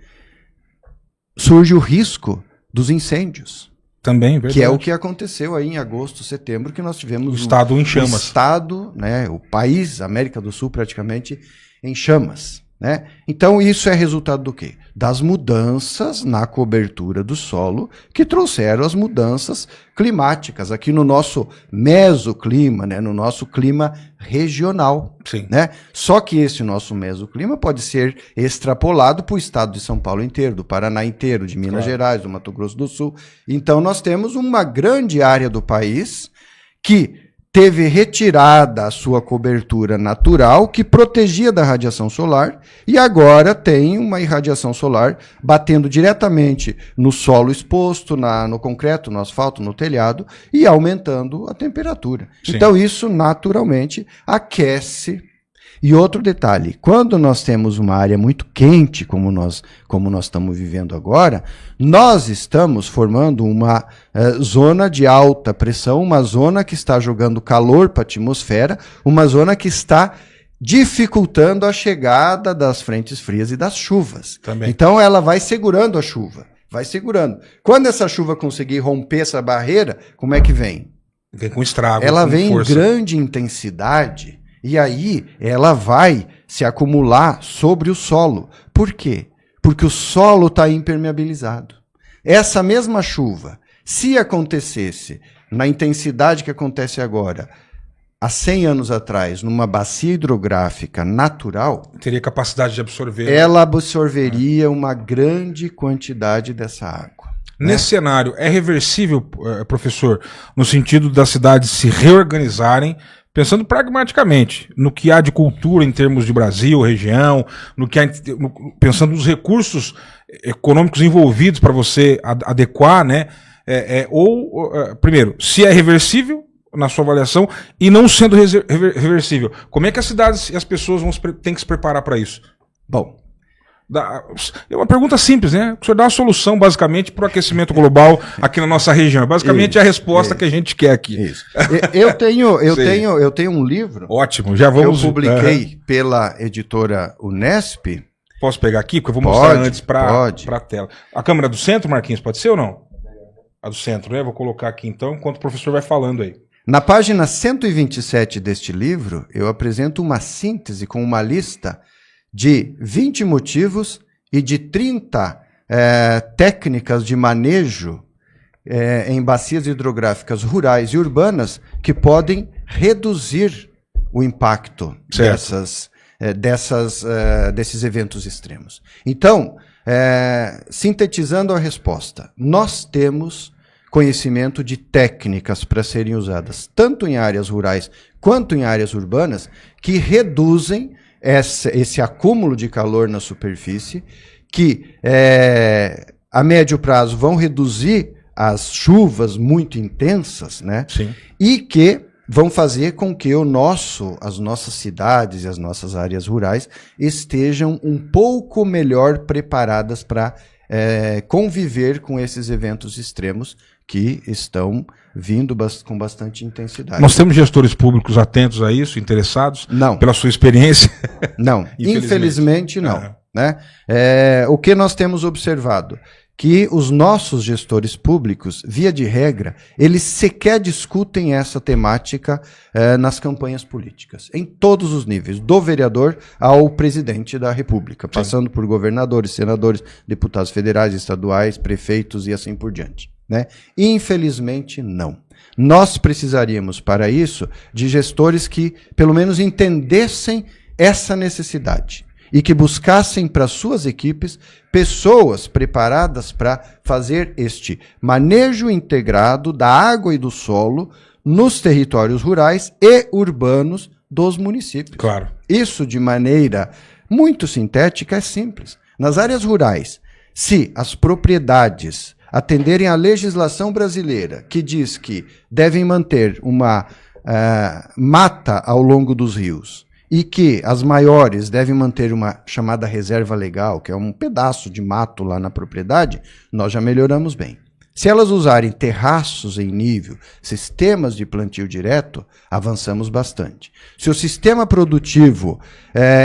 surge o risco dos incêndios. Também, verdade. Que é o que aconteceu aí em agosto, setembro, que nós tivemos o estado em chamas. O estado, né, o país, a América do Sul praticamente em chamas, né? Então isso é resultado do quê? Das mudanças na cobertura do solo que trouxeram as mudanças climáticas aqui no nosso mesoclima, né? No nosso clima regional. Sim. Né? Só que esse nosso mesoclima pode ser extrapolado para o estado de São Paulo inteiro, do Paraná inteiro, de Minas Gerais, do Mato Grosso do Sul. Então nós temos uma grande área do país que teve retirada a sua cobertura natural, que protegia da radiação solar, e agora tem uma irradiação solar batendo diretamente no solo exposto, no concreto, no asfalto, no telhado, e aumentando a temperatura. Sim. Então isso naturalmente aquece. E outro detalhe, quando nós temos uma área muito quente, como nós estamos vivendo agora, nós estamos formando uma zona de alta pressão, uma zona que está jogando calor para a atmosfera, uma zona que está dificultando a chegada das frentes frias e das chuvas. Também. Então ela vai segurando a chuva, vai segurando. Quando essa chuva conseguir romper essa barreira, como é que vem? Vem com estrago, Ela com vem força. em grande intensidade. E aí ela vai se acumular sobre o solo. Por quê? Porque o solo está impermeabilizado. Essa mesma chuva, se acontecesse na intensidade que acontece agora, há 100 anos atrás, numa bacia hidrográfica natural, Teria capacidade de absorver. ela absorveria uma grande quantidade dessa água. Nesse cenário, é reversível, professor, no sentido das cidades se reorganizarem, pensando pragmaticamente no que há de cultura em termos de Brasil, região, pensando nos recursos econômicos envolvidos para você adequar, né? Primeiro, se é reversível na sua avaliação e não sendo reversível, como é que as cidades e as pessoas têm que se preparar para isso? Bom, É uma pergunta simples, né? O senhor dá uma solução, basicamente, para o aquecimento global aqui na nossa região. Basicamente, é a resposta que a gente quer aqui. Isso. Eu tenho um livro. Ótimo, já vamos. Eu publiquei pela editora Unesp. Posso pegar aqui? Porque eu vou mostrar antes para a tela. A câmera do centro, Marquinhos, pode ser ou não? A do centro, né? Vou colocar aqui então, enquanto o professor vai falando aí. Na página 127 deste livro, eu apresento uma síntese com uma lista de 20 motivos e de 30 técnicas de manejo em bacias hidrográficas rurais e urbanas que podem reduzir o impacto desses eventos extremos. Então, sintetizando a resposta, nós temos conhecimento de técnicas para serem usadas tanto em áreas rurais quanto em áreas urbanas que reduzem esse acúmulo de calor na superfície, que a médio prazo vão reduzir as chuvas muito intensas, né? Sim. E que vão fazer com que as nossas cidades e as nossas áreas rurais estejam um pouco melhor preparadas para conviver com esses eventos extremos que estão vindo com bastante intensidade. Nós temos gestores públicos atentos a isso, interessados? Não. Pela sua experiência? Não, infelizmente não. Né? O que nós temos observado? Que os nossos gestores públicos, via de regra, eles sequer discutem essa temática nas campanhas políticas, em todos os níveis, do vereador ao presidente da República, passando por governadores, senadores, deputados federais, estaduais, prefeitos e assim por diante. Né? Infelizmente, não. Nós precisaríamos, para isso, de gestores que, pelo menos, entendessem essa necessidade e que buscassem para suas equipes pessoas preparadas para fazer este manejo integrado da água e do solo nos territórios rurais e urbanos dos municípios. Claro. Isso, de maneira muito sintética, é simples. Nas áreas rurais, se as propriedades atenderem à legislação brasileira, que diz que devem manter uma mata ao longo dos rios, e que as maiores devem manter uma chamada reserva legal, que é um pedaço de mato lá na propriedade, nós já melhoramos bem. Se elas usarem terraços em nível, sistemas de plantio direto, avançamos bastante. Se o sistema produtivo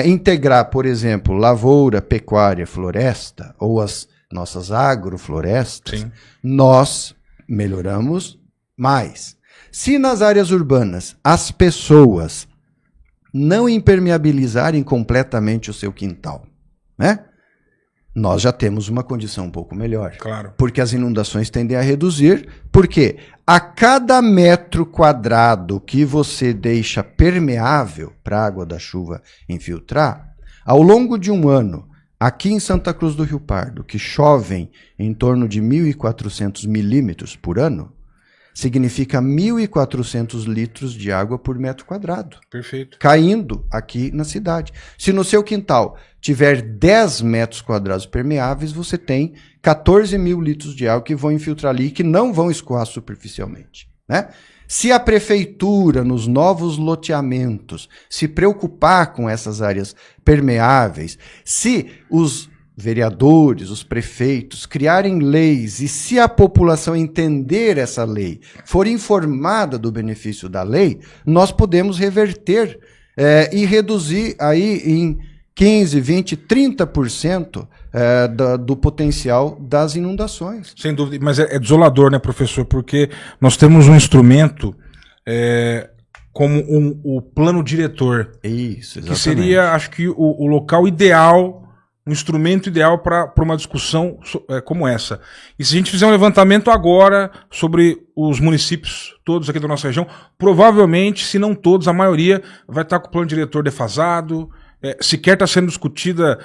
integrar, por exemplo, lavoura, pecuária, floresta, ou as nossas agroflorestas, Sim. nós melhoramos mais. Se nas áreas urbanas as pessoas não impermeabilizarem completamente o seu quintal, né? Nós já temos uma condição um pouco melhor. Claro. Porque as inundações tendem a reduzir. Porque a cada metro quadrado que você deixa permeável para a água da chuva infiltrar, ao longo de um ano, aqui em Santa Cruz do Rio Pardo, que chovem em torno de 1.400 milímetros por ano, significa 1.400 litros de água por metro quadrado. Perfeito. Caindo aqui na cidade. Se no seu quintal tiver 10 metros quadrados permeáveis, você tem 14 mil litros de água que vão infiltrar ali e que não vão escoar superficialmente, né? Se a prefeitura, nos novos loteamentos, se preocupar com essas áreas permeáveis, se os vereadores, os prefeitos criarem leis e se a população entender essa lei, for informada do benefício da lei, nós podemos reverter e reduzir aí em 15, 20, 30% do potencial das inundações. Sem dúvida, mas é desolador, né, professor? Porque nós temos um instrumento como o plano diretor. Isso, exatamente. Que seria, acho que, o local ideal, um instrumento ideal para uma discussão como essa. E se a gente fizer um levantamento agora sobre os municípios todos aqui da nossa região, provavelmente, se não todos, a maioria vai estar com o plano diretor defasado. Sequer está sendo discutida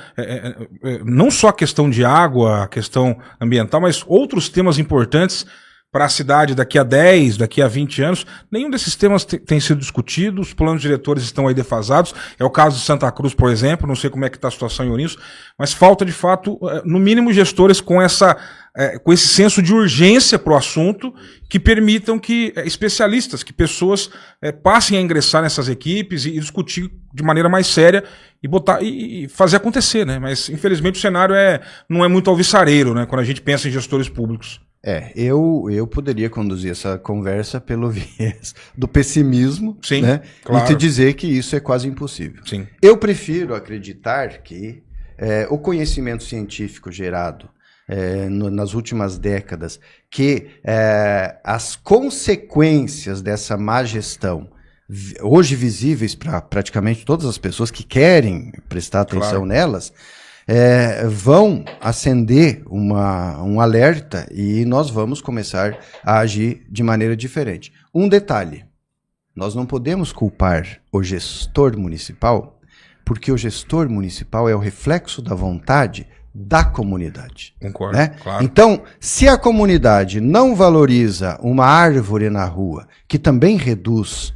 não só a questão de água, a questão ambiental, mas outros temas importantes para a cidade daqui a 10, daqui a 20 anos. Nenhum desses temas tem sido discutido, os planos diretores estão aí defasados. É o caso de Santa Cruz, por exemplo, não sei como é que está a situação em Ourinhos, mas falta, de fato, no mínimo, gestores com esse senso de urgência para o assunto, que permitam que especialistas, que pessoas passem a ingressar nessas equipes e discutir de maneira mais séria e fazer acontecer, né? Mas, infelizmente, o cenário não é muito alvissareiro, né, quando a gente pensa em gestores públicos. Eu poderia conduzir essa conversa pelo viés do pessimismo, sim, né? Claro. E te dizer que isso é quase impossível. Sim. Eu prefiro acreditar que o conhecimento científico gerado nas últimas décadas, que as consequências dessa má gestão, hoje visíveis para praticamente todas as pessoas que querem prestar atenção, claro, nelas, vão acender um alerta e nós vamos começar a agir de maneira diferente. Um detalhe, nós não podemos culpar o gestor municipal, porque o gestor municipal é o reflexo da vontade da comunidade. Concordo, né? Claro. Então, se a comunidade não valoriza uma árvore na rua, que também reduz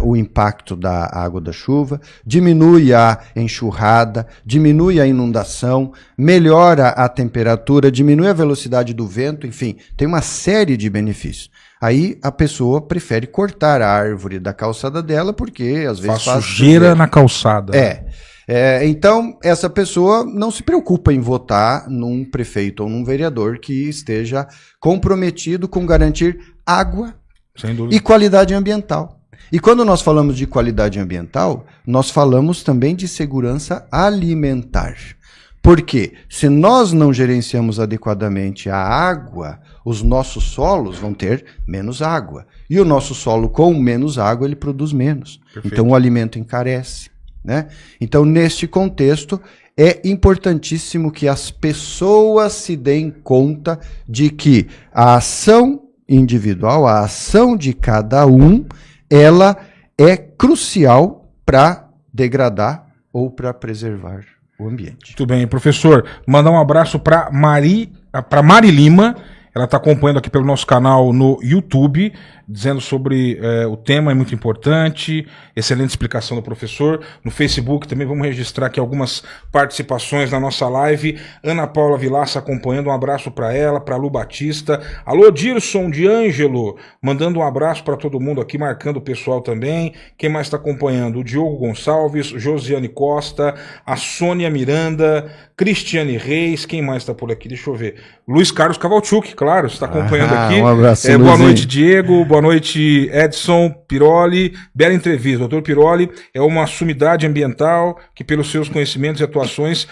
o impacto da água da chuva, diminui a enxurrada, diminui a inundação, melhora a temperatura, diminui a velocidade do vento, enfim, tem uma série de benefícios. Aí a pessoa prefere cortar a árvore da calçada dela, porque às vezes faz sujeira na calçada. Então, essa pessoa não se preocupa em votar num prefeito ou num vereador que esteja comprometido com garantir água e qualidade ambiental. E quando nós falamos de qualidade ambiental, nós falamos também de segurança alimentar. Porque se nós não gerenciamos adequadamente a água, os nossos solos vão ter menos água. E o nosso solo com menos água, ele produz menos. Perfeito. Então o alimento encarece, né? Então, neste contexto, é importantíssimo que as pessoas se deem conta de que a ação individual, a ação de cada um, ela é crucial para degradar ou para preservar o ambiente. Muito bem, professor. Mandar um abraço para Mari Lima. Ela está acompanhando aqui pelo nosso canal no YouTube, dizendo sobre o tema, é muito importante, excelente explicação do professor. No Facebook também vamos registrar aqui algumas participações na nossa live. Ana Paula Vilaça acompanhando, um abraço para ela, para Lu Batista. Alô, Dirson de Ângelo, mandando um abraço para todo mundo aqui, marcando o pessoal também. Quem mais está acompanhando? O Diogo Gonçalves, Josiane Costa, a Sônia Miranda, Cristiane Reis, quem mais está por aqui? Deixa eu ver. Luiz Carlos Cavalchuk, claro, está acompanhando aqui. Um abraço, boa noite, Diego. Boa noite, Edson Piroli. Bela entrevista. Doutor Piroli é uma sumidade ambiental que, pelos seus conhecimentos e atuações,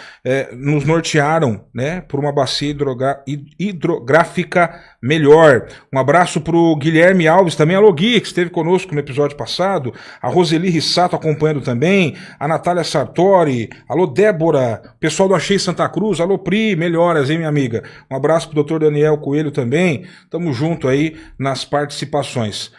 nos nortearam, né, por uma bacia hidrográfica melhor. Um abraço para o Guilherme Alves, também a Logui, que esteve conosco no episódio passado. A Roseli Rissato acompanhando também. A Natália Sartori. Alô, Débora. Pessoal do Achei Santa Cruz. Alô, Pri. Melhoras, hein, minha amiga? Um abraço para o doutor Daniel Coelho também. Tamo junto aí nas participações.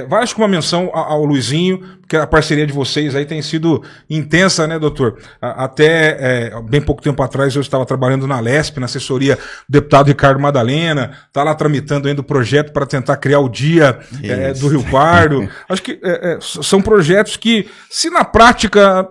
Vai, acho que uma menção ao Luizinho, porque a parceria de vocês aí tem sido intensa, né, doutor? Até bem pouco tempo atrás eu estava trabalhando na Lesp, na assessoria do deputado Ricardo Madalena, tá lá tramitando ainda o projeto para tentar criar o dia do Rio Pardo. Acho que são projetos que, se na prática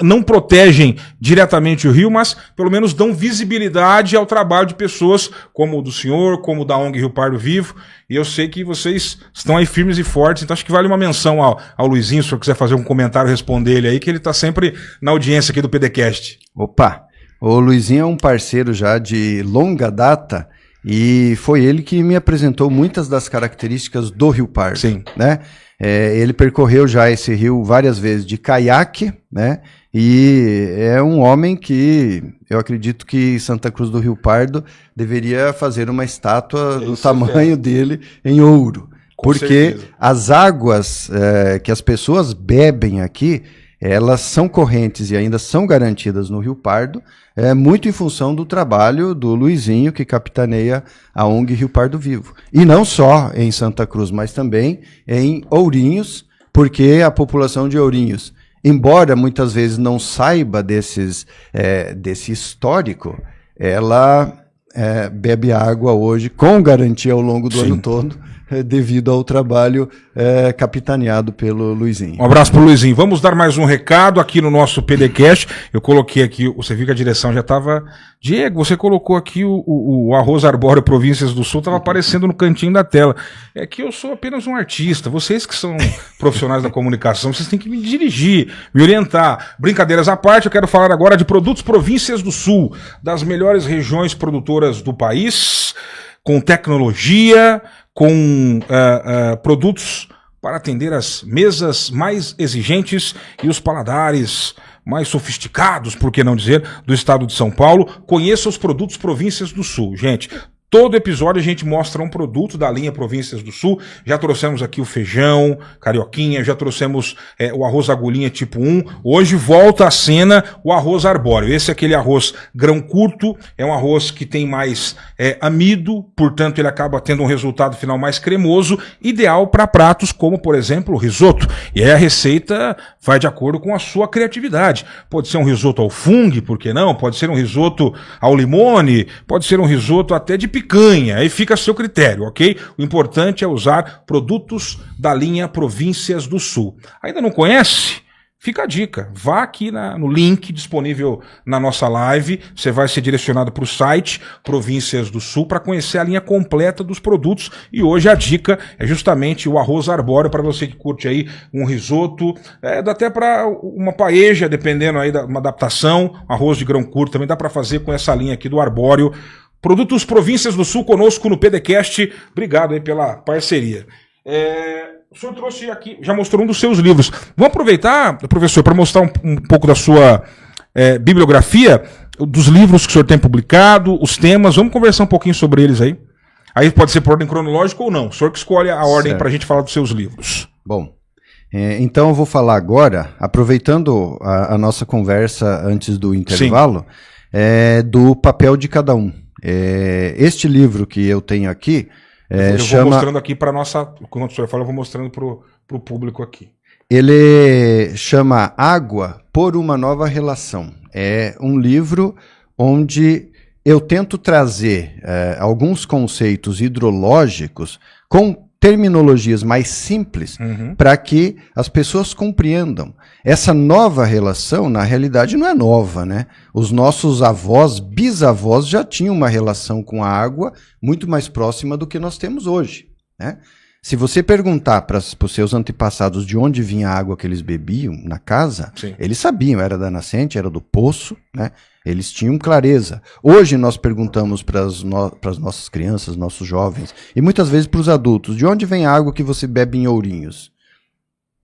não protegem diretamente o rio, mas pelo menos dão visibilidade ao trabalho de pessoas como o do senhor, como o da ONG Rio Pardo Vivo, e eu sei que vocês estão aí firmes e fortes, então acho que vale uma menção ao Luizinho, se o senhor quiser fazer um comentário, responder ele aí, que ele está sempre na audiência aqui do PDCast. Opa, o Luizinho é um parceiro já de longa data, e foi ele que me apresentou muitas das características do Rio Pardo. Sim. Né? Ele percorreu já esse rio várias vezes de caiaque, né? E é um homem que eu acredito que Santa Cruz do Rio Pardo deveria fazer uma estátua do tamanho dele em ouro. Porque certeza. As águas que as pessoas bebem aqui, elas são correntes e ainda são garantidas no Rio Pardo, muito em função do trabalho do Luizinho, que capitaneia a ONG Rio Pardo Vivo. E não só em Santa Cruz, mas também em Ourinhos, porque a população de Ourinhos, embora muitas vezes não saiba desse histórico, ela bebe água hoje com garantia ao longo do ano todo, devido ao trabalho capitaneado pelo Luizinho. Um abraço pro Luizinho. Vamos dar mais um recado aqui no nosso PDCast. Eu coloquei aqui, você viu que a direção já estava... Diego, você colocou aqui o arroz arbóreo Províncias do Sul, estava aparecendo no cantinho da tela. É que eu sou apenas um artista. Vocês que são profissionais da comunicação, vocês têm que me dirigir, me orientar. Brincadeiras à parte, eu quero falar agora de Produtos Províncias do Sul, das melhores regiões produtoras do país, com tecnologia, com produtos para atender as mesas mais exigentes e os paladares mais sofisticados, por que não dizer, do estado de São Paulo. Conheça os Produtos Províncias do Sul, gente. Todo episódio a gente mostra um produto da linha Províncias do Sul. Já trouxemos aqui o feijão, carioquinha, já trouxemos o arroz agulhinha tipo 1. Hoje volta à cena o arroz arbóreo. Esse é aquele arroz grão curto, é um arroz que tem mais amido, portanto ele acaba tendo um resultado final mais cremoso, ideal para pratos como, por exemplo, o risoto. E aí a receita vai de acordo com a sua criatividade. Pode ser um risoto ao fungo, por que não? Pode ser um risoto ao limone, pode ser um risoto até de picanha, aí fica a seu critério, ok? O importante é usar produtos da linha Províncias do Sul. Ainda não conhece? Fica a dica, vá aqui no link disponível na nossa live, você vai ser direcionado para o site Províncias do Sul para conhecer a linha completa dos produtos, e hoje a dica é justamente o arroz arbóreo, para você que curte aí um risoto, dá até para uma paeja, dependendo aí da uma adaptação, arroz de grão curto também dá para fazer com essa linha aqui do arbóreo. Produtos Províncias do Sul conosco no PDCast. Obrigado aí pela parceria. O senhor trouxe aqui, já mostrou um dos seus livros. Vamos aproveitar, professor, para mostrar um pouco da sua bibliografia, dos livros que o senhor tem publicado, os temas. Vamos conversar um pouquinho sobre eles aí. Aí pode ser por ordem cronológica ou não. O senhor que escolhe a ordem para a gente falar dos seus livros. Bom, então eu vou falar agora, aproveitando a nossa conversa antes do intervalo, do papel de cada um. Este livro que eu tenho aqui eu vou mostrando aqui para nossa, quando o senhor fala, eu vou mostrando para o público aqui. Ele chama Água por uma Nova Relação. É um livro onde eu tento trazer alguns conceitos hidrológicos com terminologias mais simples para que as pessoas compreendam. Essa nova relação, na realidade, não é nova, né? Os nossos avós, bisavós, já tinham uma relação com a água muito mais próxima do que nós temos hoje, né? Se você perguntar para os seus antepassados de onde vinha a água que eles bebiam na casa, eles sabiam, era da nascente, era do poço, né? Eles tinham clareza. Hoje nós perguntamos para as nossas crianças, nossos jovens, e muitas vezes para os adultos, de onde vem a água que você bebe em Ourinhos?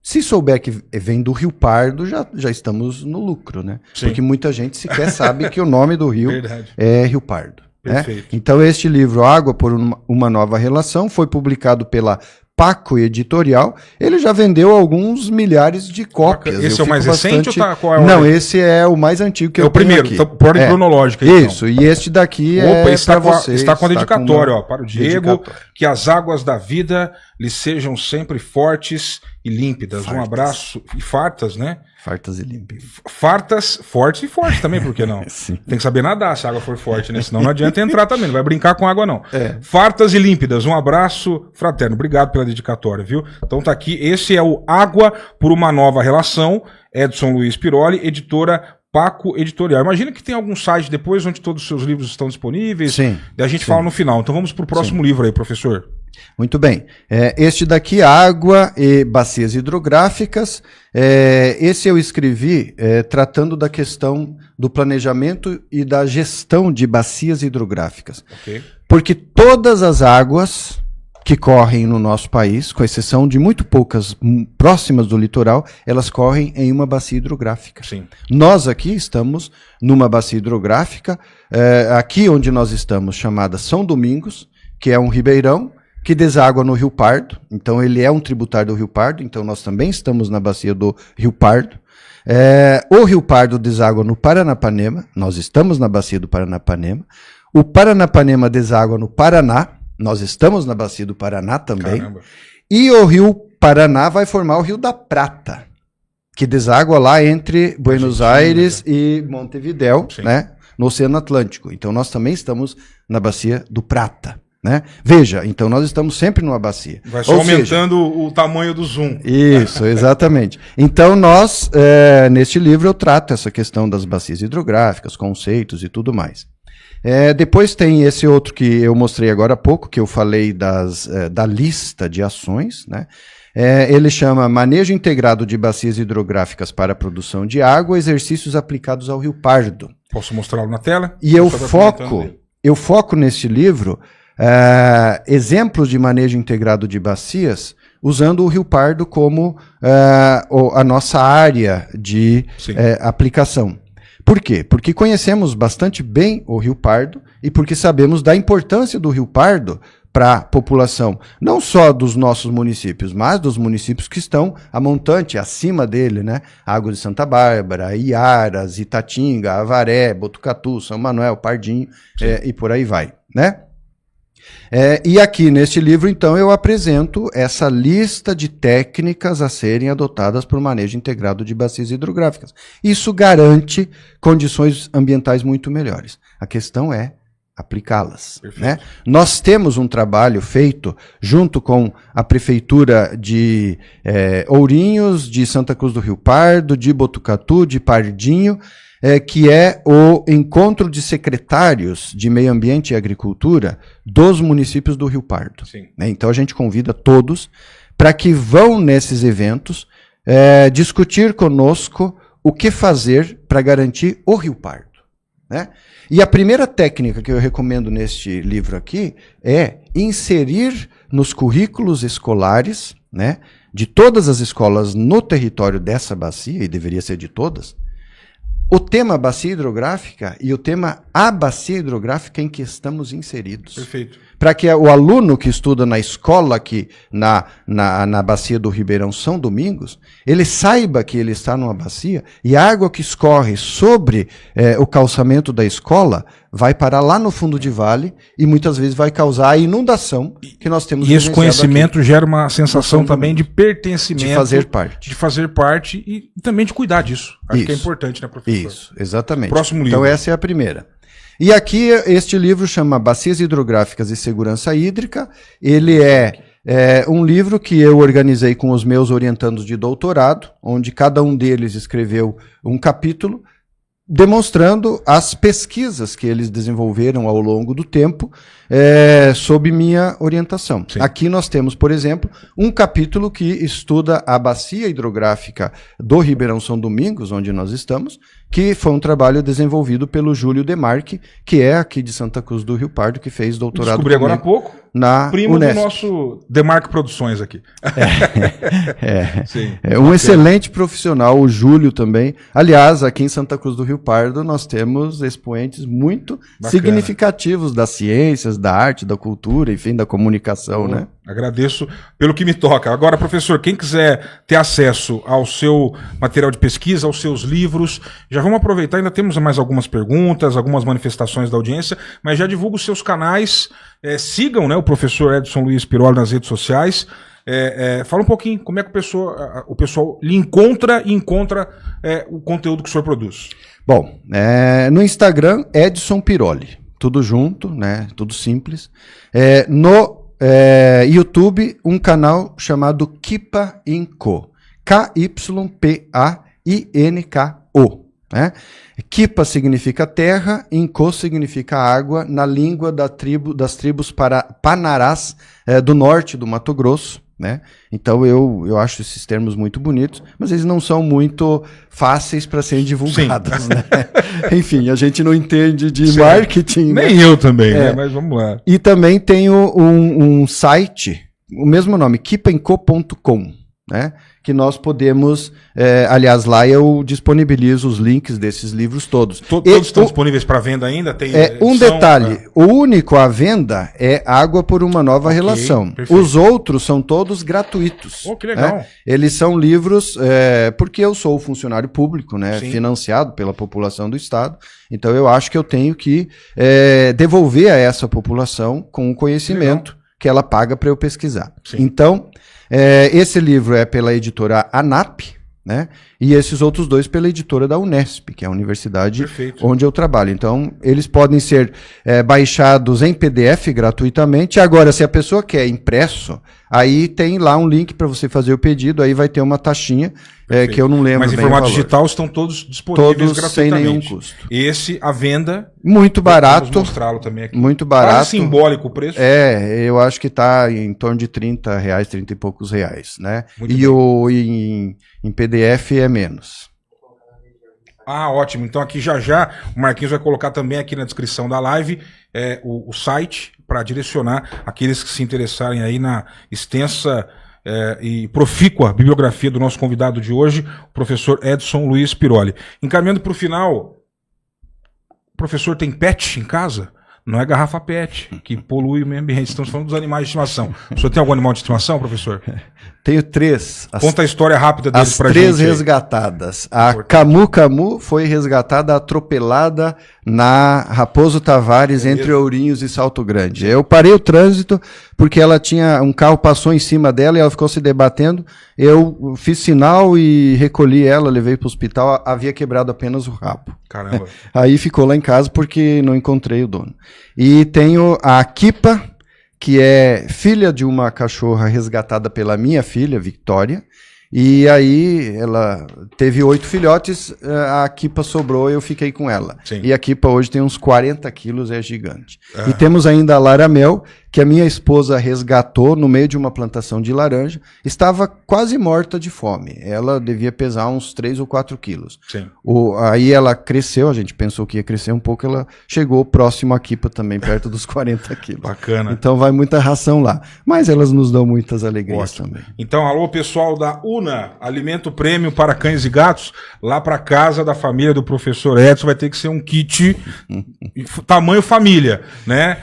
Se souber que vem do Rio Pardo, já estamos no lucro, né? Sim. Porque muita gente sequer sabe que o nome do rio Verdade. é Rio Pardo. Né? Então este livro, Água por uma Nova Relação, foi publicado pela Paco Editorial. Ele já vendeu alguns milhares de cópias. Esse é o mais recente ou tá, qual é o Não, esse é o mais antigo que eu tenho primeiro, aqui. Então, por ordem cronológica. Isso, e este daqui Opa, é está para você. Está com a dedicatória, ó, para o Diego, dedicatória. que as águas da vida lhe sejam sempre fortes e límpidas. Fartas. Um abraço. E fartas, né? Fartas e límpidas. Fartas, fortes e fortes também, por que não? Sim. Tem que saber nadar se a água for forte, né? Senão não adianta entrar também, não vai brincar com água não. É. Fartas e límpidas, um abraço fraterno. Obrigado pela dedicatória, viu? Então tá aqui, esse é o Água por uma Nova Relação, Edson Luiz Piroli, editora Paco Editorial. Imagina que tem algum site depois onde todos os seus livros estão disponíveis. Sim. E a gente fala no final. Então vamos pro próximo livro aí, professor. Muito bem. Este daqui, Água e Bacias Hidrográficas. Esse eu escrevi tratando da questão do planejamento e da gestão de bacias hidrográficas. Okay. Porque todas as águas que correm no nosso país, com exceção de muito poucas próximas do litoral, elas correm em uma bacia hidrográfica. Sim. Nós aqui estamos numa bacia hidrográfica, aqui onde nós estamos, chamada São Domingos, que é um ribeirão, que deságua no Rio Pardo. Então ele é um tributário do Rio Pardo, então nós também estamos na bacia do Rio Pardo. O Rio Pardo deságua no Paranapanema, nós estamos na bacia do Paranapanema. O Paranapanema deságua no Paraná, nós estamos na bacia do Paraná também. Caramba. E o Rio Paraná vai formar o Rio da Prata, que deságua lá entre Buenos Aires e Montevidéu, né, no Oceano Atlântico. Então nós também estamos na bacia do Prata. Né? Veja, então nós estamos sempre numa bacia. Vai só aumentando o tamanho do zoom. Isso, exatamente. Então nós, neste livro eu trato essa questão das bacias hidrográficas, conceitos e tudo mais. Depois tem esse outro que eu mostrei agora há pouco, que eu falei da lista de ações, né? Ele chama Manejo Integrado de Bacias Hidrográficas para a Produção de Água, exercícios aplicados ao Rio Pardo. Posso mostrá-lo na tela? E eu foco neste livro exemplos de manejo integrado de bacias, usando o Rio Pardo como a nossa área de aplicação. Por quê? Porque conhecemos bastante bem o Rio Pardo e porque sabemos da importância do Rio Pardo para a população, não só dos nossos municípios, mas dos municípios que estão a montante, acima dele, né? Água de Santa Bárbara, Iaras, Itatinga, Avaré, Botucatu, São Manuel, Pardinho, e por aí vai, né? E aqui neste livro, então, eu apresento essa lista de técnicas a serem adotadas para o manejo integrado de bacias hidrográficas. Isso garante condições ambientais muito melhores. A questão é aplicá-las. Né? Nós temos um trabalho feito junto com a Prefeitura de Ourinhos, de Santa Cruz do Rio Pardo, de Botucatu, de Pardinho, que é o encontro de secretários de Meio Ambiente e Agricultura dos municípios do Rio Pardo. Né? Então a gente convida todos para que vão nesses eventos discutir conosco o que fazer para garantir o Rio Pardo. Né? E a primeira técnica que eu recomendo neste livro aqui é inserir nos currículos escolares, né, de todas as escolas no território dessa bacia, e deveria ser de todas, o tema bacia hidrográfica e o tema a bacia hidrográfica em que estamos inseridos. Perfeito. Para que o aluno que estuda na escola aqui, na bacia do Ribeirão São Domingos, ele saiba que ele está numa bacia e a água que escorre sobre o calçamento da escola vai parar lá no fundo de vale e muitas vezes vai causar a inundação que nós temos. E esse conhecimento gera uma sensação também de pertencimento. De fazer parte. De fazer parte e também de cuidar disso. Acho que é importante, né, professor? Isso, exatamente. Próximo livro. Então essa é a primeira. E aqui este livro chama Bacias Hidrográficas e Segurança Hídrica. Ele é um livro que eu organizei com os meus orientandos de doutorado, onde cada um deles escreveu um capítulo demonstrando as pesquisas que eles desenvolveram ao longo do tempo sob minha orientação. Sim. Aqui nós temos, por exemplo, um capítulo que estuda a bacia hidrográfica do Ribeirão São Domingos, onde nós estamos, que foi um trabalho desenvolvido pelo Júlio Demarque, que é aqui de Santa Cruz do Rio Pardo, que fez doutorado Descobri agora há pouco. na Primo Unesp. do nosso Demarque Produções aqui. Sim. É um excelente profissional, o Júlio também. Aliás, aqui em Santa Cruz do Rio Pardo, nós temos expoentes muito significativos das ciências, da arte, da cultura, enfim, da comunicação, né? Agradeço pelo que me toca. Agora, professor, quem quiser ter acesso ao seu material de pesquisa, aos seus livros, já vamos aproveitar, ainda temos mais algumas perguntas, algumas manifestações da audiência, mas já divulga os seus canais, sigam, né, o professor Edson Luiz Piroli nas redes sociais. Fala um pouquinho como é que o pessoal lhe encontra o conteúdo que o senhor produz. Bom, no Instagram, Edson Piroli. Tudo junto, né? Tudo simples. No YouTube, um canal chamado Kipa Inco. K-Y-P-A-I-N-K-O. Né? Kipa significa terra, Inco significa água, na língua das tribos Panarás do norte do Mato Grosso. Né? Então eu acho esses termos muito bonitos, mas eles não são muito fáceis para serem divulgados. Né? Enfim, a gente não entende de marketing. Nem né? eu também, né? Mas vamos lá. E também tenho um site, o mesmo nome, kipainco.com, né? Que nós podemos, aliás, lá eu disponibilizo os links desses livros todos. Todos estão disponíveis para venda ainda? Tem detalhe, o único à venda é Água por uma Nova Relação. Perfeito. Os outros são todos gratuitos. Que legal. Né? Eles são livros, porque eu sou funcionário público, né? Financiado pela população do Estado, então eu acho que eu tenho que devolver a essa população com o conhecimento que ela paga para eu pesquisar. Sim. Então, esse livro é pela editora ANAP, né? E esses outros dois pela editora da Unesp, que é a universidade onde eu trabalho. Então, eles podem ser baixados em PDF gratuitamente. Agora, se a pessoa quer impresso, aí tem lá um link para você fazer o pedido, aí vai ter uma taxinha que eu não lembro. Mas em formato digital estão todos disponíveis gratuitamente. Sem nenhum custo. Esse, à venda. Muito barato. Vamos mostrá-lo também aqui. Muito barato. Quase simbólico o preço. Eu acho que está em torno de R$30, 30 e poucos reais, né? Em PDF é menos. Ótimo. Então aqui já o Marquinhos vai colocar também aqui na descrição da live o site para direcionar aqueles que se interessarem aí na extensa e profícua bibliografia do nosso convidado de hoje, o professor Edson Luiz Piroli. Encaminhando para o final, o professor tem pet em casa? Não é garrafa pet, que polui o meio ambiente. Estamos falando dos animais de estimação. O senhor tem algum animal de estimação, professor? Tenho 3. Conta a história rápida deles pra gente. As 3 resgatadas. A Camu foi resgatada, atropelada na Raposo Tavares, entre Ourinhos e Salto Grande. Eu parei o trânsito porque um carro passou em cima dela e ela ficou se debatendo. Eu fiz sinal e recolhi ela, levei para o hospital, havia quebrado apenas o rabo. Caramba. Aí ficou lá em casa porque não encontrei o dono. E tenho a Kipa, que é filha de uma cachorra resgatada pela minha filha, Victória, e aí ela teve 8 filhotes, a Kipa sobrou e eu fiquei com ela. Sim. E a Kipa hoje tem uns 40 quilos, é gigante. E temos ainda a Laramel, que a minha esposa resgatou no meio de uma plantação de laranja, estava quase morta de fome. Ela devia pesar uns 3 ou 4 quilos. Sim. Aí ela cresceu, a gente pensou que ia crescer um pouco, ela chegou próximo à Kipa também, perto dos 40 quilos. Bacana. Então vai muita ração lá. Mas elas nos dão muitas alegrias também. Então, alô pessoal da UNA, Alimento Prêmio para Cães e Gatos, lá para casa da família do professor Edson, vai ter que ser um kit tamanho família, né?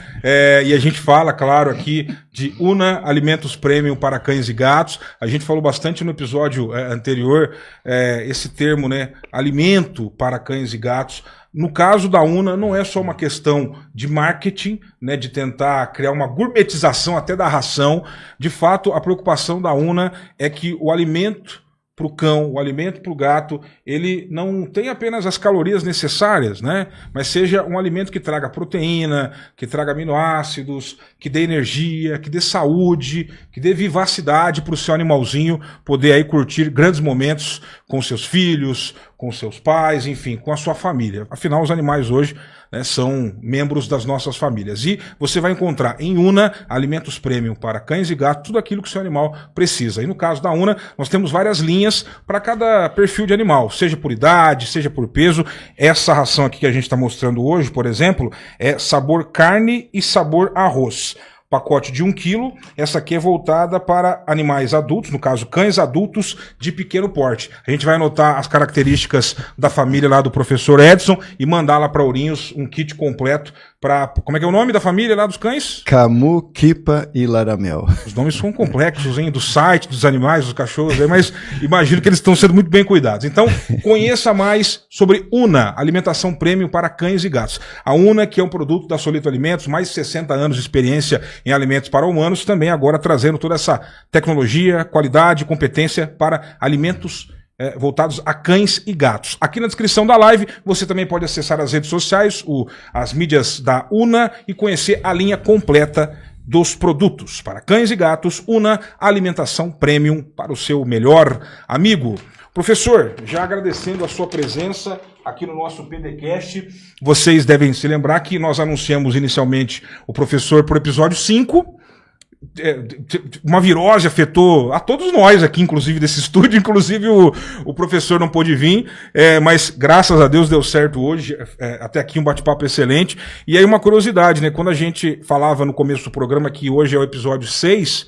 E a gente fala, claro, aqui de UNA Alimentos Premium para Cães e Gatos. A gente falou bastante no episódio anterior, esse termo, né? Alimento para cães e gatos. No caso da UNA, não é só uma questão de marketing, né, de tentar criar uma gourmetização até da ração. De fato, a preocupação da UNA é que o alimento para o cão, o alimento para o gato, ele não tem apenas as calorias necessárias, né? Mas seja um alimento que traga proteína, que traga aminoácidos, que dê energia, que dê saúde, que dê vivacidade para o seu animalzinho poder aí curtir grandes momentos com seus filhos, com seus pais, enfim, com a sua família. Afinal, os animais hoje, né, são membros das nossas famílias. E você vai encontrar em Una alimentos premium para cães e gatos, tudo aquilo que o seu animal precisa. E no caso da Una, nós temos várias linhas para cada perfil de animal, seja por idade, seja por peso. Essa ração aqui que a gente está mostrando hoje, por exemplo, é sabor carne e sabor arroz. Pacote de 1 kg, essa aqui é voltada para animais adultos, no caso cães adultos de pequeno porte. A gente vai anotar as características da família lá do professor Edson e mandar lá para Ourinhos um kit completo para... Como é que é o nome da família lá dos cães? Camu, Kipa e Laramel. Os nomes são complexos, hein? Do site, dos animais, dos cachorros, mas imagino que eles estão sendo muito bem cuidados. Então, conheça mais sobre Una, alimentação premium para cães e gatos. A Una, que é um produto da Solito Alimentos, mais de 60 anos de experiência em alimentos para humanos, também agora trazendo toda essa tecnologia, qualidade, competência para alimentos voltados a cães e gatos. Aqui na descrição da live você também pode acessar as redes sociais, as mídias da Una e conhecer a linha completa dos produtos para cães e gatos. Una, alimentação premium para o seu melhor amigo. Professor, já agradecendo a sua presença aqui no nosso PDCast, vocês devem se lembrar que nós anunciamos inicialmente o professor por episódio 5, uma virose afetou a todos nós aqui, inclusive desse estúdio, inclusive o professor não pôde vir, mas graças a Deus deu certo hoje, até aqui um bate-papo excelente. E aí uma curiosidade, né? Quando a gente falava no começo do programa que hoje é o episódio 6,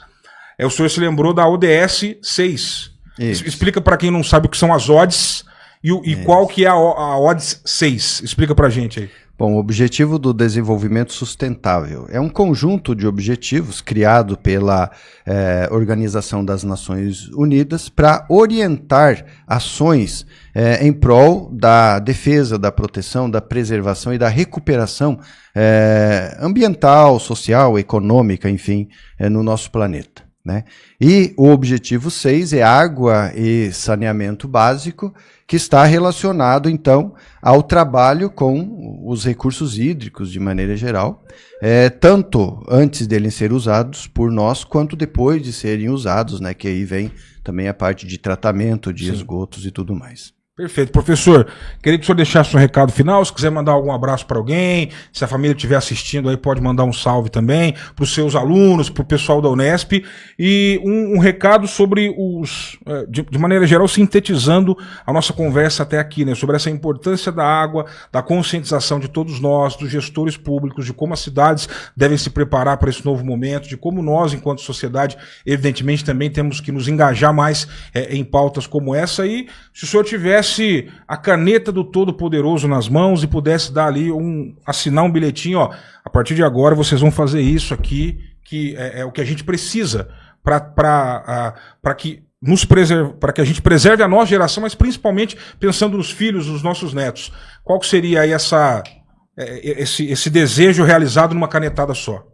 o senhor se lembrou da ODS 6. Isso. Explica para quem não sabe o que são as ODS e qual que é a ODS 6. Explica pra gente aí. Bom, o Objetivo do Desenvolvimento Sustentável é um conjunto de objetivos criado pela Organização das Nações Unidas para orientar ações em prol da defesa, da proteção, da preservação e da recuperação ambiental, social, econômica, enfim, no nosso planeta, né? E o objetivo 6 é água e saneamento básico, que está relacionado, então, ao trabalho com os recursos hídricos, de maneira geral, tanto antes deles serem usados por nós, quanto depois de serem usados, né, que aí vem também a parte de tratamento de esgotos e tudo mais. Perfeito. Professor, queria que o senhor deixasse um recado final, se quiser mandar algum abraço para alguém, se a família estiver assistindo aí pode mandar um salve também, para os seus alunos, para o pessoal da Unesp, e um recado sobre de maneira geral, sintetizando a nossa conversa até aqui, né, sobre essa importância da água, da conscientização de todos nós, dos gestores públicos, de como as cidades devem se preparar para esse novo momento, de como nós, enquanto sociedade, evidentemente também temos que nos engajar mais em pautas como essa, e se o senhor tivesse a caneta do Todo-Poderoso nas mãos e pudesse dar ali assinar um bilhetinho, ó, a partir de agora vocês vão fazer isso aqui, que é o que a gente precisa para que a gente preserve a nossa geração, mas principalmente pensando nos filhos, nos nossos netos. Qual que seria aí esse desejo realizado numa canetada só?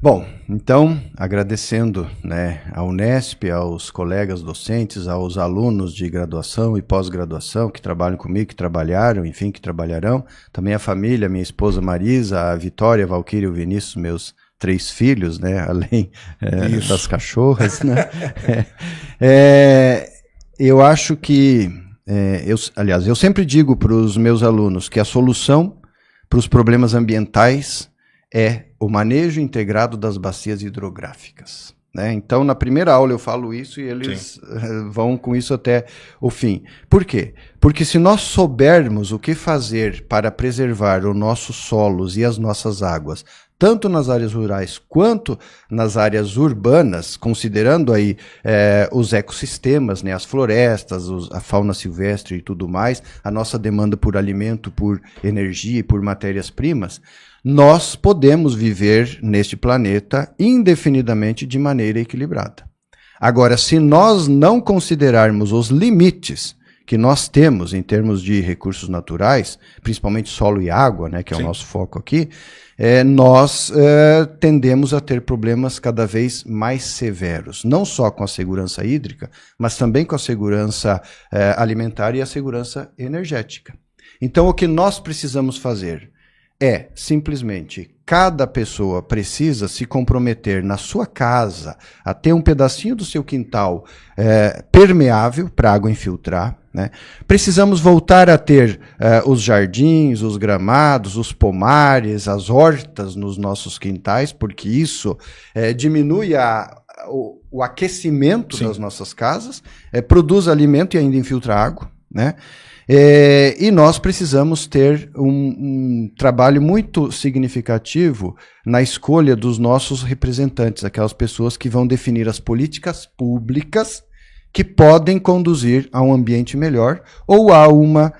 Bom, então, agradecendo, né, à Unesp, aos colegas docentes, aos alunos de graduação e pós-graduação que trabalham comigo, que trabalharam, enfim, que trabalharão, também a família, minha esposa Marisa, a Vitória, a Valquíria e o Vinícius, meus 3 filhos, né, além das cachorras, né. Eu acho que, eu sempre digo para os meus alunos que a solução para os problemas ambientais é o manejo integrado das bacias hidrográficas, né? Então, na primeira aula eu falo isso e eles vão com isso até o fim. Por quê? Porque se nós soubermos o que fazer para preservar os nossos solos e as nossas águas, tanto nas áreas rurais quanto nas áreas urbanas, considerando aí os ecossistemas, né, as florestas, a fauna silvestre e tudo mais, a nossa demanda por alimento, por energia e por matérias-primas, nós podemos viver neste planeta indefinidamente de maneira equilibrada. Agora, se nós não considerarmos os limites que nós temos em termos de recursos naturais, principalmente solo e água, né, que é o nosso foco aqui, nós tendemos a ter problemas cada vez mais severos, não só com a segurança hídrica, mas também com a segurança alimentar e a segurança energética. Então, o que nós precisamos fazer é, simplesmente, cada pessoa precisa se comprometer na sua casa a ter um pedacinho do seu quintal permeável para água infiltrar, né? Precisamos voltar a ter os jardins, os gramados, os pomares, as hortas nos nossos quintais, porque isso diminui o aquecimento das nossas casas, produz alimento e ainda infiltra água, né? E nós precisamos ter um trabalho muito significativo na escolha dos nossos representantes, aquelas pessoas que vão definir as políticas públicas que podem conduzir a um ambiente melhor ou a uma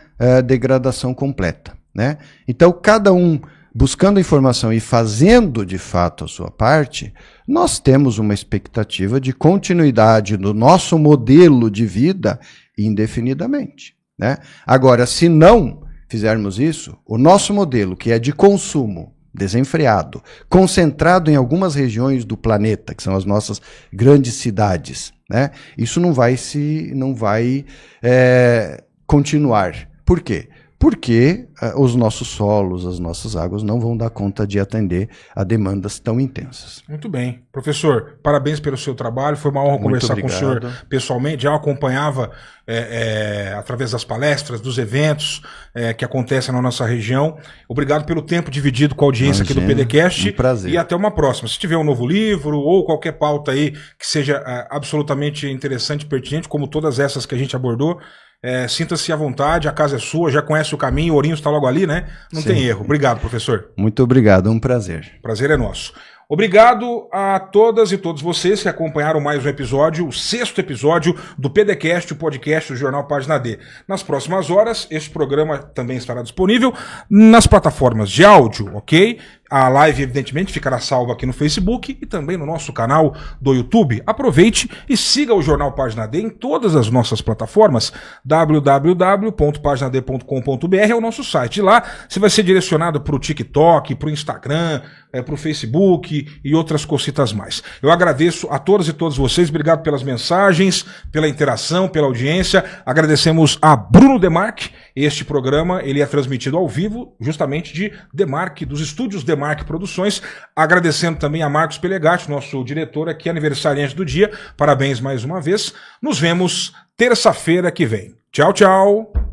degradação completa, né? Então, cada um buscando informação e fazendo de fato a sua parte, nós temos uma expectativa de continuidade do nosso modelo de vida indefinidamente, né? Agora, se não fizermos isso, o nosso modelo, que é de consumo desenfreado, concentrado em algumas regiões do planeta, que são as nossas grandes cidades, né? Isso não vai continuar. Por quê? Porque os nossos solos, as nossas águas não vão dar conta de atender a demandas tão intensas. Muito bem. Professor, parabéns pelo seu trabalho. Foi uma honra conversar com o senhor pessoalmente. Já acompanhava através das palestras, dos eventos que acontecem na nossa região. Obrigado pelo tempo dividido com a audiência aqui do PDCast. Um prazer. E até uma próxima. Se tiver um novo livro ou qualquer pauta aí que seja absolutamente interessante e pertinente, como todas essas que a gente abordou, sinta-se à vontade, a casa é sua, já conhece o caminho, o Ourinhos está logo ali, né? Não tem erro. Obrigado, professor. Muito obrigado, um prazer. Prazer é nosso. Obrigado a todas e todos vocês que acompanharam mais um episódio, o 6º episódio do PDCast, o podcast do Jornal Página D. Nas próximas horas, este programa também estará disponível nas plataformas de áudio, ok? A live, evidentemente, ficará salva aqui no Facebook e também no nosso canal do YouTube. Aproveite e siga o Jornal Página D em todas as nossas plataformas. www.paginad.com.br é o nosso site. De lá, você vai ser direcionado para o TikTok, para o Instagram, para o Facebook e outras cositas mais. Eu agradeço a todas e todos vocês. Obrigado pelas mensagens, pela interação, pela audiência. Agradecemos a Bruno Demarque. Este programa ele é transmitido ao vivo, justamente de Demarque, dos estúdios Demarque Produções. Agradecendo também a Marcos Pelegatti, nosso diretor aqui, aniversariante do dia. Parabéns mais uma vez. Nos vemos terça-feira que vem. Tchau, tchau.